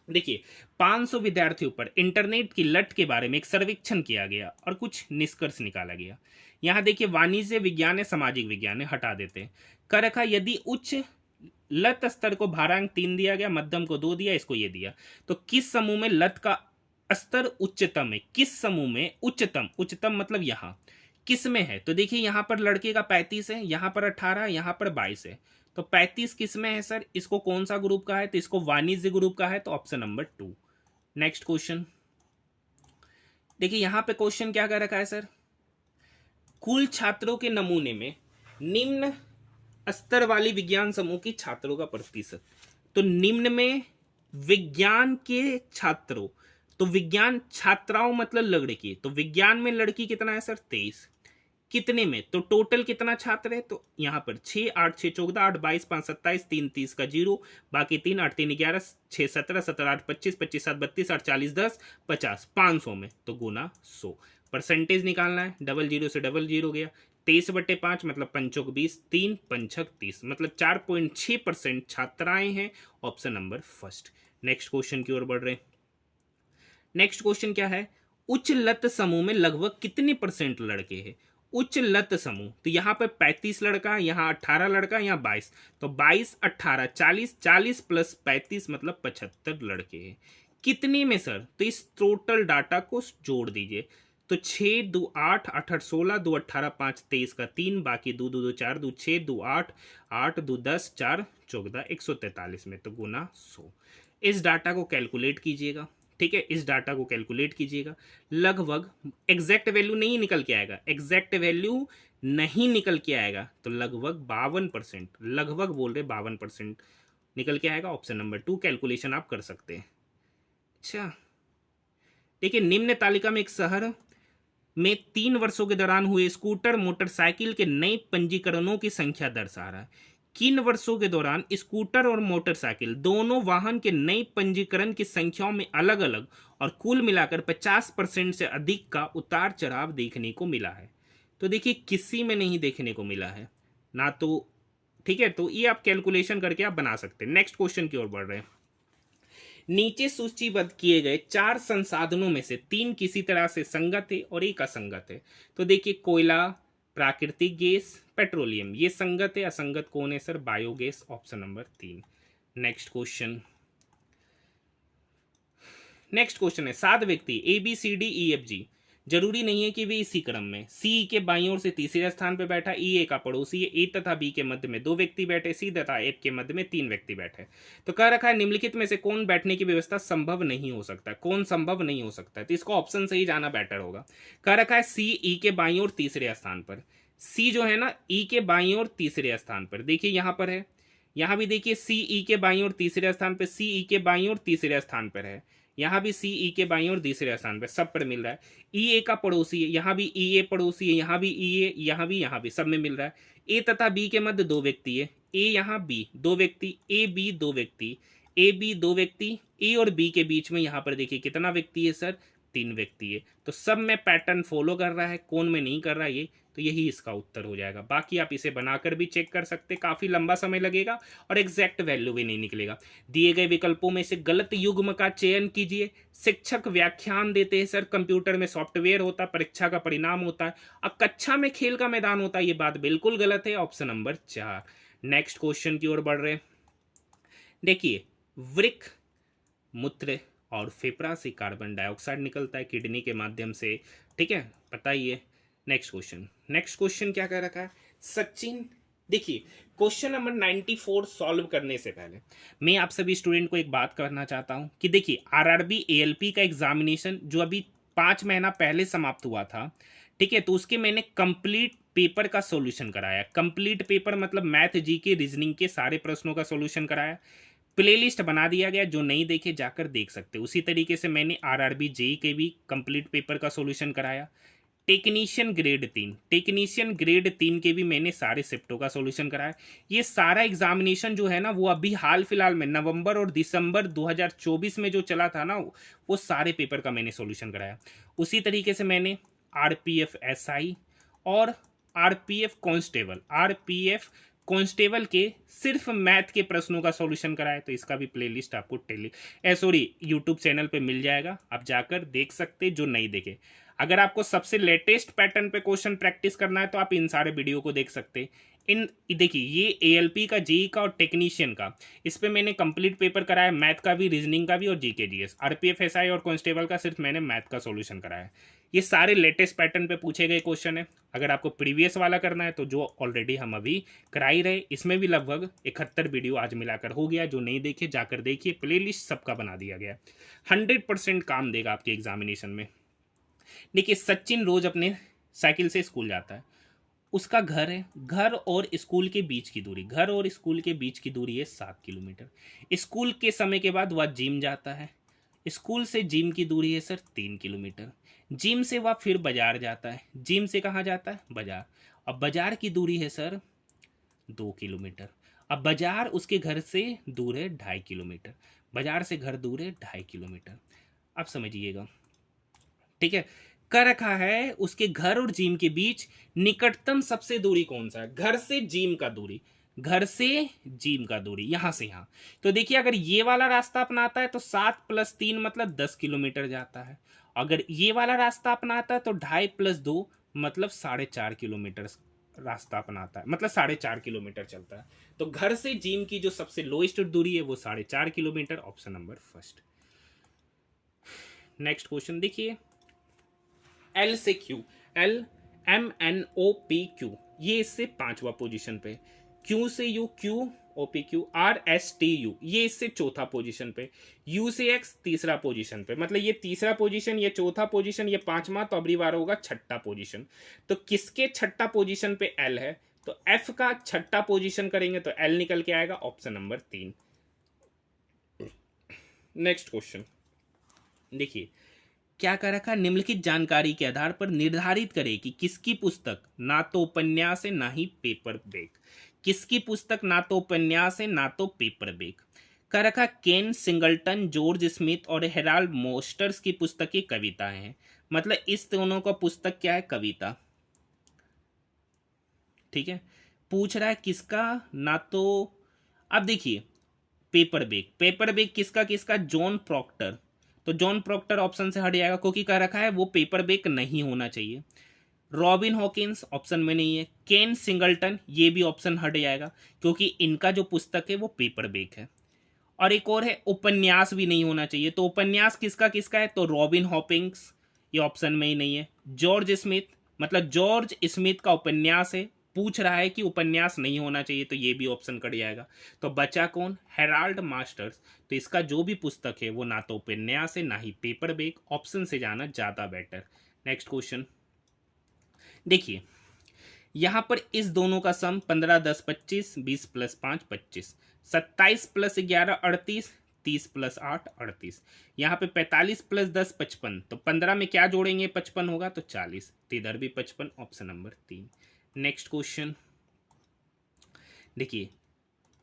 A: देखिए, 500 विद्यार्थियों पर इंटरनेट की लत के बारे में एक सर्वेक्षण किया गया और कुछ निष्कर्ष निकाला गया। यहाँ देखिए, वाणिज्य विज्ञान है, सामाजिक विज्ञान है, हटा देते हैं। कर रखा, यदि उच्च लत स्तर को भारांक 3 दिया गया, मध्यम को 2 दिया, इसको ये दिया, तो किस समूह में लत का स्तर उच्चतम है? किस समूह में उच्चतम? उच्चतम मतलब यहाँ किस में है? तो देखिए यहाँ पर लड़के का 35 है, यहाँ पर 18, यहाँ पर 22 है, तो 35 किस में है सर? इसको कौन सा ग्रुप का है? तो इसको वाणिज्य ग्रुप का है, तो ऑप्शन नंबर 2। नेक्स्ट क्वेश्चन देखिए, यहां पे क्वेश्चन क्या कर रखा है सर? कुल छात्रों के नमूने में निम्न स्तर वाली विज्ञान समूह की छात्रों का प्रतिशत, तो निम्न में विज्ञान के छात्रों, तो विज्ञान छात्राओं मतलब लड़की, तो विज्ञान में लड़की कितना है सर? 23। कितने में? तो टोटल कितना छात्र है? तो यहाँ पर 6 8 6 14 8 22 5 27 3 30 का 0, बाकी 3 8 3 11 6 17 17 8 25 25 7 32 8 40 10 50, 500 में, तो गुना 100। परसेंटेज निकालना है, डबल जीरो से डबल जीरो गया, 23/5 मतलब 5 20, 3 5 30, मतलब 4.6% छात्राएं हैं, option number first. Next question की ओर बढ़ रहे हैं। नेक्स्ट क्वेश्चन क्या है? उच्च लत समूह में लगभग कितने % लड़के हैं? उच्च लत समूह, तो यहाँ पे 35 लड़का, यहाँ 18 लड़का, यहाँ 22, तो 22 18 40, 40 प्लस 35 मतलब 75 लड़के हैं। कितने में सर? तो इस टोटल डाटा को जोड़ दीजिए, तो 6 2 8 8 8 16 2 18 5 23 का 3, बाकी 2 2 2 4 2 6 2 8 8 2 10 4 14 143 में, तो गुना 100। इस डाटा को कैलकुलेट कीजिएगा, ठीक है, इस डाटा को कैलकुलेट कीजिएगा। लगभग एग्जैक्ट वैल्यू नहीं निकल के आएगा, एग्जैक्ट वैल्यू नहीं निकल के आएगा, तो लगभग 52%, लगभग बोल रहे 52% निकल के आएगा। ऑप्शन नंबर 2 कैलकुलेशन आप कर सकते हैं। अच्छा, देखिए निम्न तालिका में एक शहर में 3 वर्षों के दौरान हुए स्कूटर मोटरसाइकिल के नए पंजीकरणों की संख्या दर्शा रहा है। किन वर्षों के दौरान स्कूटर और मोटरसाइकिल दोनों वाहन के नए पंजीकरण की संख्याओं में अलग अलग और कुल मिलाकर 50% से अधिक का उतार चढ़ाव देखने को मिला है? तो देखिए किसी में नहीं देखने को मिला है ना, तो ठीक है, तो ये आप कैलकुलेशन करके आप बना सकते हैं। नेक्स्ट क्वेश्चन की ओर बढ़ रहे हैं। नीचे सूचीबद्ध किए गए 4 संसाधनों में से 3 किसी तरह से संगत है और एक असंगत है। तो देखिए कोयला, प्राकृतिक गैस, पेट्रोलियम, ये संगत है। असंगत कौन है sir? Biogas, option number 3। Next question, next question है 7 व्यक्ति ABCDEFG, जरूरी नहीं है कि वे इसी क्रम में। सी के बाईं ओर से तीसरे स्थान पर बैठा, ई ए का पड़ोसी है, ए तथा बी के मध्य में 2 व्यक्ति बैठे, सी तथा एफ के मध्य में 3 व्यक्ति बैठे। तो कह रखा है निम्नलिखित में से कौन बैठने की व्यवस्था संभव नहीं हो सकता? कौन संभव नहीं हो सकता है? तो इसको ऑप्शन से ही जाना बेटर होगा। कह रखा है सी ई के बाईं ओर तीसरे स्थान पर। सी जो है ना, ई के बाईं ओर तीसरे स्थान पर, देखिए यहां पर है, यहां भी देखिए सी ई के बाईं ओर तीसरे स्थान पर, सी ई के बाईं ओर तीसरे स्थान पर है, यहाँ भी सी ई के बाईं ओर तीसरे स्थान पर, सब पर मिल रहा है। ई ए का पड़ोसी है, यहाँ भी ई ए पड़ोसी है, यहाँ भी ई ए, यहाँ भी सब में मिल रहा है। ए तथा बी के मध्य 2 व्यक्ति है, ए यहाँ बी 2 व्यक्ति, ए बी 2 व्यक्ति, ए बी 2 व्यक्ति, ए और बी के बीच में यहाँ पर देखिए कितना व्यक्ति है सर? 3 व्यक्ति है। तो सब में पैटर्न फॉलो कर रहा है, कौन में नहीं कर रहा है ये, तो यही इसका उत्तर हो जाएगा। बाकी आप इसे बनाकर भी चेक कर सकते, काफी लंबा समय लगेगा और एग्जैक्ट वैल्यू भी नहीं निकलेगा। दिए गए विकल्पों में से गलत युग्म का चयन कीजिए। शिक्षक व्याख्यान देते हैं सर, कंप्यूटर में सॉफ्टवेयर होता है, परीक्षा का परिणाम होता है, और कक्षा में खेल का मैदान होता है, ये बात बिल्कुल गलत है। Option number 4। नेक्स्ट क्वेश्चन की ओर बढ़ रहे हैं। देखिए वृक्क, मूत्र और फेफड़ा से कार्बन डाइऑक्साइड निकलता है किडनी के माध्यम से, ठीक है, पता ही है। नेक्स्ट क्वेश्चन, नेक्स्ट क्वेश्चन क्या कह रखा है? सचिन, देखिए क्वेश्चन नंबर 94 सॉल्व करने से पहले मैं आप सभी स्टूडेंट को एक बात करना चाहता हूं कि देखिए आरआरबी एएलपी का एग्जामिनेशन जो अभी 5 महीना पहले समाप्त हुआ था, ठीक है, तो उसके मैंने कंप्लीट पेपर का सॉल्यूशन कराया। कंप्लीट पेपर मतलब मैथ, जीके, रीजनिंग के सारे प्रश्नों का सॉल्यूशन कराया। प्लेलिस्ट बना दिया गया, जो नहीं देखे जाकर देख सकते। उसी तरीके से मैंने आरआरबी जेई के भी कंप्लीट पेपर का सॉल्यूशन कराया। टेक्नीशियन ग्रेड 3, टेक्नीशियन ग्रेड 3 के भी मैंने सारे शिफ्टों का सॉल्यूशन कराया। ये सारा एग्जामिनेशन जो है ना, वो अभी हाल फिलहाल में नवंबर और दिसंबर 2024 में जो चला था ना, वो सारे पेपर का मैंने सॉल्यूशन कराया। उसी तरीके से मैंने आरपीएफ एसआई और आरपीएफ कांस्टेबल के सिर्फ मैथ के प्रश्नों का सॉल्यूशन कराया। तो इसका भी प्लेलिस्ट आपको यूट्यूब चैनल पे मिल जाएगा, आप जाकर देख सकते जो नहीं देखे। अगर आपको सबसे लेटेस्ट पैटर्न पे क्वेश्चन प्रैक्टिस करना है तो आप इन सारे वीडियो को देख सकते। इन देखिए ये एएलपी का, जेई का और टेक्नीशियन का, इस पे मैंने कंप्लीट पेपर कराया, मैथ का भी, रीजनिंग का भी और जीके जीएस। आरपीएफ एसआई और कांस्टेबल का सिर्फ मैंने मैथ का सॉल्यूशन कराया। ये सारे लेटेस्ट पैटर्न पे पूछे गए क्वेश्चन है। अगर आपको प्रीवियस वाला करना है तो जो ऑलरेडी हम अभी करा ही रहे, इसमें भी लगभग 71 वीडियो आज मिलाकर हो गया। जो नहीं देखे जाकर देखिए, प्लेलिस्ट सबका बना दिया गया। 100% काम देगा आपके एग्जामिनेशन में। देखिए सचिन रोज अपने साइकिल से स्कूल जाता है। उसका घर है, घर और स्कूल के बीच की दूरी, घर और स्कूल के बीच की दूरी है 7 किलोमीटर। स्कूल के समय के बाद वह जिम जाता है। स्कूल से जिम की दूरी है सर 3 किलोमीटर। जिम से वह फिर बाजार जाता है। जिम से कहाँ जाता है? बाजार। अब बाजार की दूरी है सर 2 किलोमीटर। अब बाजार उसके घर से दूर है 2.5 किलोमीटर। बाजार से घर दूर है 2.5 किलोमीटर। अब समझिएगा, ठीक है। कर रखा है उसके घर और जिम के बीच निकटतम सबसे दूरी कौन सा है? घर से जिम का दूरी, घर से जिम का दूरी यहां से यहां। तो देखिए अगर ये वाला रास्ता अपनाता है तो 7 + 3 मतलब 10 किलोमीटर जाता है। अगर ये वाला रास्ता अपनाता है तो 2.5 + 2 मतलब 4.5 किलोमीटर रास्ता अपनाता है, मतलब 4.5 किलोमीटर चलता है। तो घर से जिम की जो सबसे लोएस्ट दूरी है वो 4.5 kilometre. Option number first. Next question देखिए, एल से क्यू, LMNOP क्यू, ये इससे 5वां पोजीशन पे। क्यू से यू, क्यू OPQ, RSTU ये इससे चौथा पोजीशन पे, UCX तीसरा पोजीशन पे, मतलब ये तीसरा पोजीशन, ये चौथा पोजीशन, ये पांचवा, तो अगली बार होगा छठा पोजीशन। तो किसके छठा पोजीशन पे L है, तो F का छठा पोजीशन करेंगे तो L निकल के आएगा, ऑप्शन नंबर 3। नेक्स्ट क्वेश्चन देखिए क्या कर रखा, निम्नलिखित जानकारी के आधार पर निर्धारित करें कि किसकी पुस्तक ना तो उपन्यास है ना ही पेपर बैग, किसकी पुस्तक ना तो उपन्यास है ना तो पेपर बैग। कर रखा केन सिंगलटन, जॉर्ज स्मिथ और हेराल्ड मोस्टर्स की पुस्तकें कविताएं हैं, मतलब इस दोनों का पुस्तक क्या है, कविता। ठीक है, पूछ रहा है किसका ना तो, अब देखिए पेपर बैग, पेपर बैग किसका किसका, जॉन प्रॉक्टर, तो जॉन प्रॉक्टर ऑप्शन से हट जाएगा क्योंकि कह रखा है वो पेपर बैग नहीं होना चाहिए। रॉबिन हॉकिंस ऑप्शन में नहीं है। केन सिंगलटन ये भी ऑप्शन हट जाएगा क्योंकि इनका जो पुस्तक है वो पेपर बैग है। और एक और है उपन्यास भी नहीं होना चाहिए, तो उपन्यास किसका किसका है, तो रॉबिन हॉकिंस ये ऑप्शन में ही नहीं है। जॉर्ज स्मिथ, मतलब जॉर्ज स्मिथ का उपन्यास है, पूछ रहा है कि उपन्यास नहीं होना चाहिए, तो ये भी ऑप्शन कट जाएगा। तो बचा कौन, हेराल्ड मास्टर्स, तो इसका जो भी पुस्तक है वो ना तो उपन्यास है ना ही पेपर बैग, ऑप्शन से जाना ज्यादा बेटर। नेक्स्ट क्वेश्चन देखिए, यहां पर इस दोनों का सम 15 10 25, 20 + 5 25, 27 + 11 38, 30 + 8 38, यहाँ पे 45 + 10 55, तो 15 में क्या जोड़ेंगे, 55 होगा तो 40, तो इधर भी 55, ऑप्शन नंबर 3। नेक्स्ट क्वेश्चन देखिए,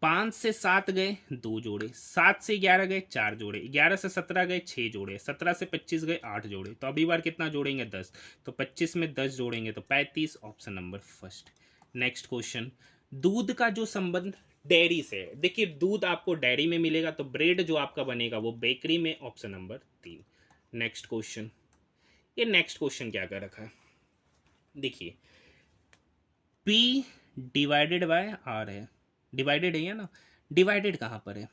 A: 5 से 7 गए 2 जोड़े, 7 से 11 गए 4 जोड़े, 11 से 17 गए 6 जोड़े, 17 से 25 गए 8 जोड़े, तो अभी बार कितना जोड़ेंगे 10, तो 25 में 10 जोड़ेंगे तो 35, option number first. Next question, दूध का जो संबंध डेयरी से है, देखिए दूध आपको डेयरी में मिलेगा तो ब्रेड जो आपका बनेगा वो बेकरी में, ऑप्शन नंबर 3। नेक्स्ट क्वेश्चन, ये नेक्स्ट क्वेश्चन क्या कर रखा है, देखिए P डिवाइडेड बाय R है, डिवाइडेड है ना, डिवाइडेड कहाँ पर है,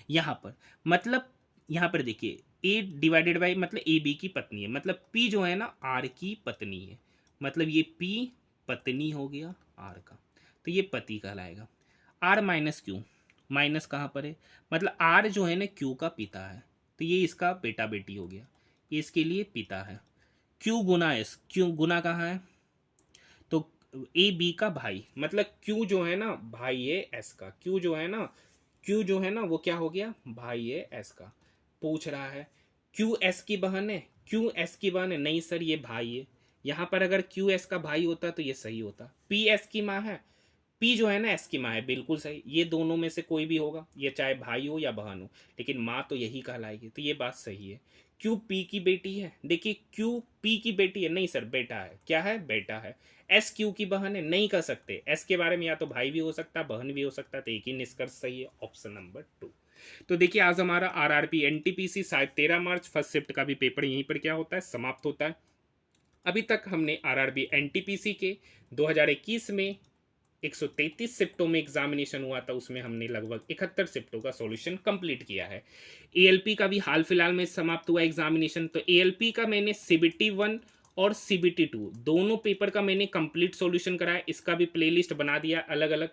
A: यहाँ पर, मतलब यहाँ पर देखिए A डिवाइडेड बाई मतलब ए बी की पत्नी है, मतलब P जो है ना R की पत्नी है, मतलब ये P पत्नी हो गया R का, तो ये पति कहलाएगा। R माइनस क्यू, माइनस कहाँ पर है, मतलब R जो है ना Q का पिता है, तो ये इसका बेटा बेटी हो गया, ये इसके लिए पिता है। Q गुना S, Q गुना कहाँ है, तो ए बी का भाई, मतलब Q जो है ना भाई है S का, Q जो है ना, Q जो है ना वो क्या हो गया, भाई है S का। पूछ रहा है Q S की बहन है, Q S की बहन है, नहीं सर ये भाई है। यहाँ पर अगर Q S का भाई होता तो ये सही होता। P S की माँ है, P जो है ना S की माँ है, बिल्कुल सही, ये दोनों में से कोई भी होगा, ये चाहे भाई हो या बहन हो, लेकिन माँ तो यही कहलाएगी, तो ये बात सही है। Q P की बेटी है, देखिए Q P की बेटी है, नहीं सर बेटा है, क्या है बेटा है। S Q की बहन है, नहीं कर सकते, S के बारे में या तो भाई भी हो सकता है बहन भी हो सकता है, तो एक ही निष्कर्ष सही है, ऑप्शन नंबर 2। तो देखिए आज हमारा RRB NTPC शायद 13 मार्च फर्स्ट शिफ्ट का भी पेपर यहीं पर क्या होता है, समाप्त होता है। अभी तक हमने RRB NTPC के 2021 में 133 शिफ्टों में एग्जामिनेशन हुआ था, उसमें हमने लगभग 71 शिफ्टों का सॉल्यूशन कंप्लीट किया है। ALP का भी हाल फिलहाल में समाप्त हुआ एग्जामिनेशन, तो ALP का मैंने CBT 1 और CBT 2 दोनों पेपर का मैंने कंप्लीट सॉल्यूशन कराया, इसका भी प्लेलिस्ट बना दिया अलग अलग।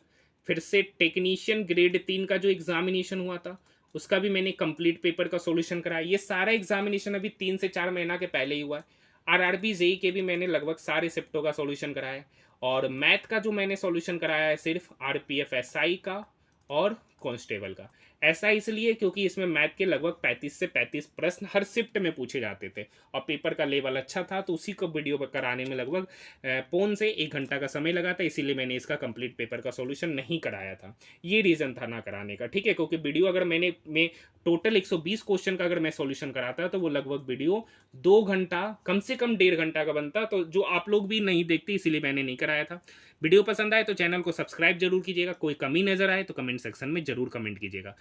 A: फिर से टेक्नीशियन ग्रेड 3 का जो एग्जामिनेशन हुआ था उसका भी मैंने कंप्लीट पेपर का सॉल्यूशन कराया। ये सारा एग्जामिनेशन अभी 3 से 4 महीना के पहले ही हुआ है। RRB JEE के भी मैंने लगभग सारे शिफ्टों का सॉल्यूशन कराया है, और मैथ का जो मैंने सॉल्यूशन कराया है सिर्फ RPF SI का और कांस्टेबल का। ऐसा इसलिए क्योंकि इसमें मैथ के लगभग 35 से 35 प्रश्न हर शिफ्ट में पूछे जाते थे और पेपर का लेवल अच्छा था, तो उसी को वीडियो कराने में लगभग 1.5 से 1 घंटा का समय लगा था, इसीलिए मैंने इसका कंप्लीट पेपर का सॉल्यूशन नहीं कराया था। ये रीज़न था ना कराने का, ठीक है, क्योंकि वीडियो अगर मैं टोटल 120 क्वेश्चन का अगर मैं सॉल्यूशन कराता तो वो लगभग वीडियो 2 घंटा कम से कम 1.5 घंटा का बनता, तो जो आप लोग भी नहीं देखते इसीलिए मैंने नहीं कराया था। वीडियो पसंद आए तो चैनल को सब्सक्राइब जरूर कीजिएगा, कोई कमी नजर आए तो कमेंट सेक्शन में जरूर कमेंट कीजिएगा।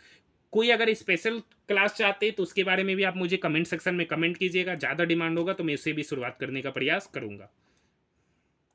A: कोई अगर स्पेशल क्लास चाहते तो उसके बारे में भी आप मुझे कमेंट सेक्शन में कमेंट कीजिएगा, ज़्यादा डिमांड होगा तो मैं उससे भी शुरुआत करने का प्रयास करूंगा।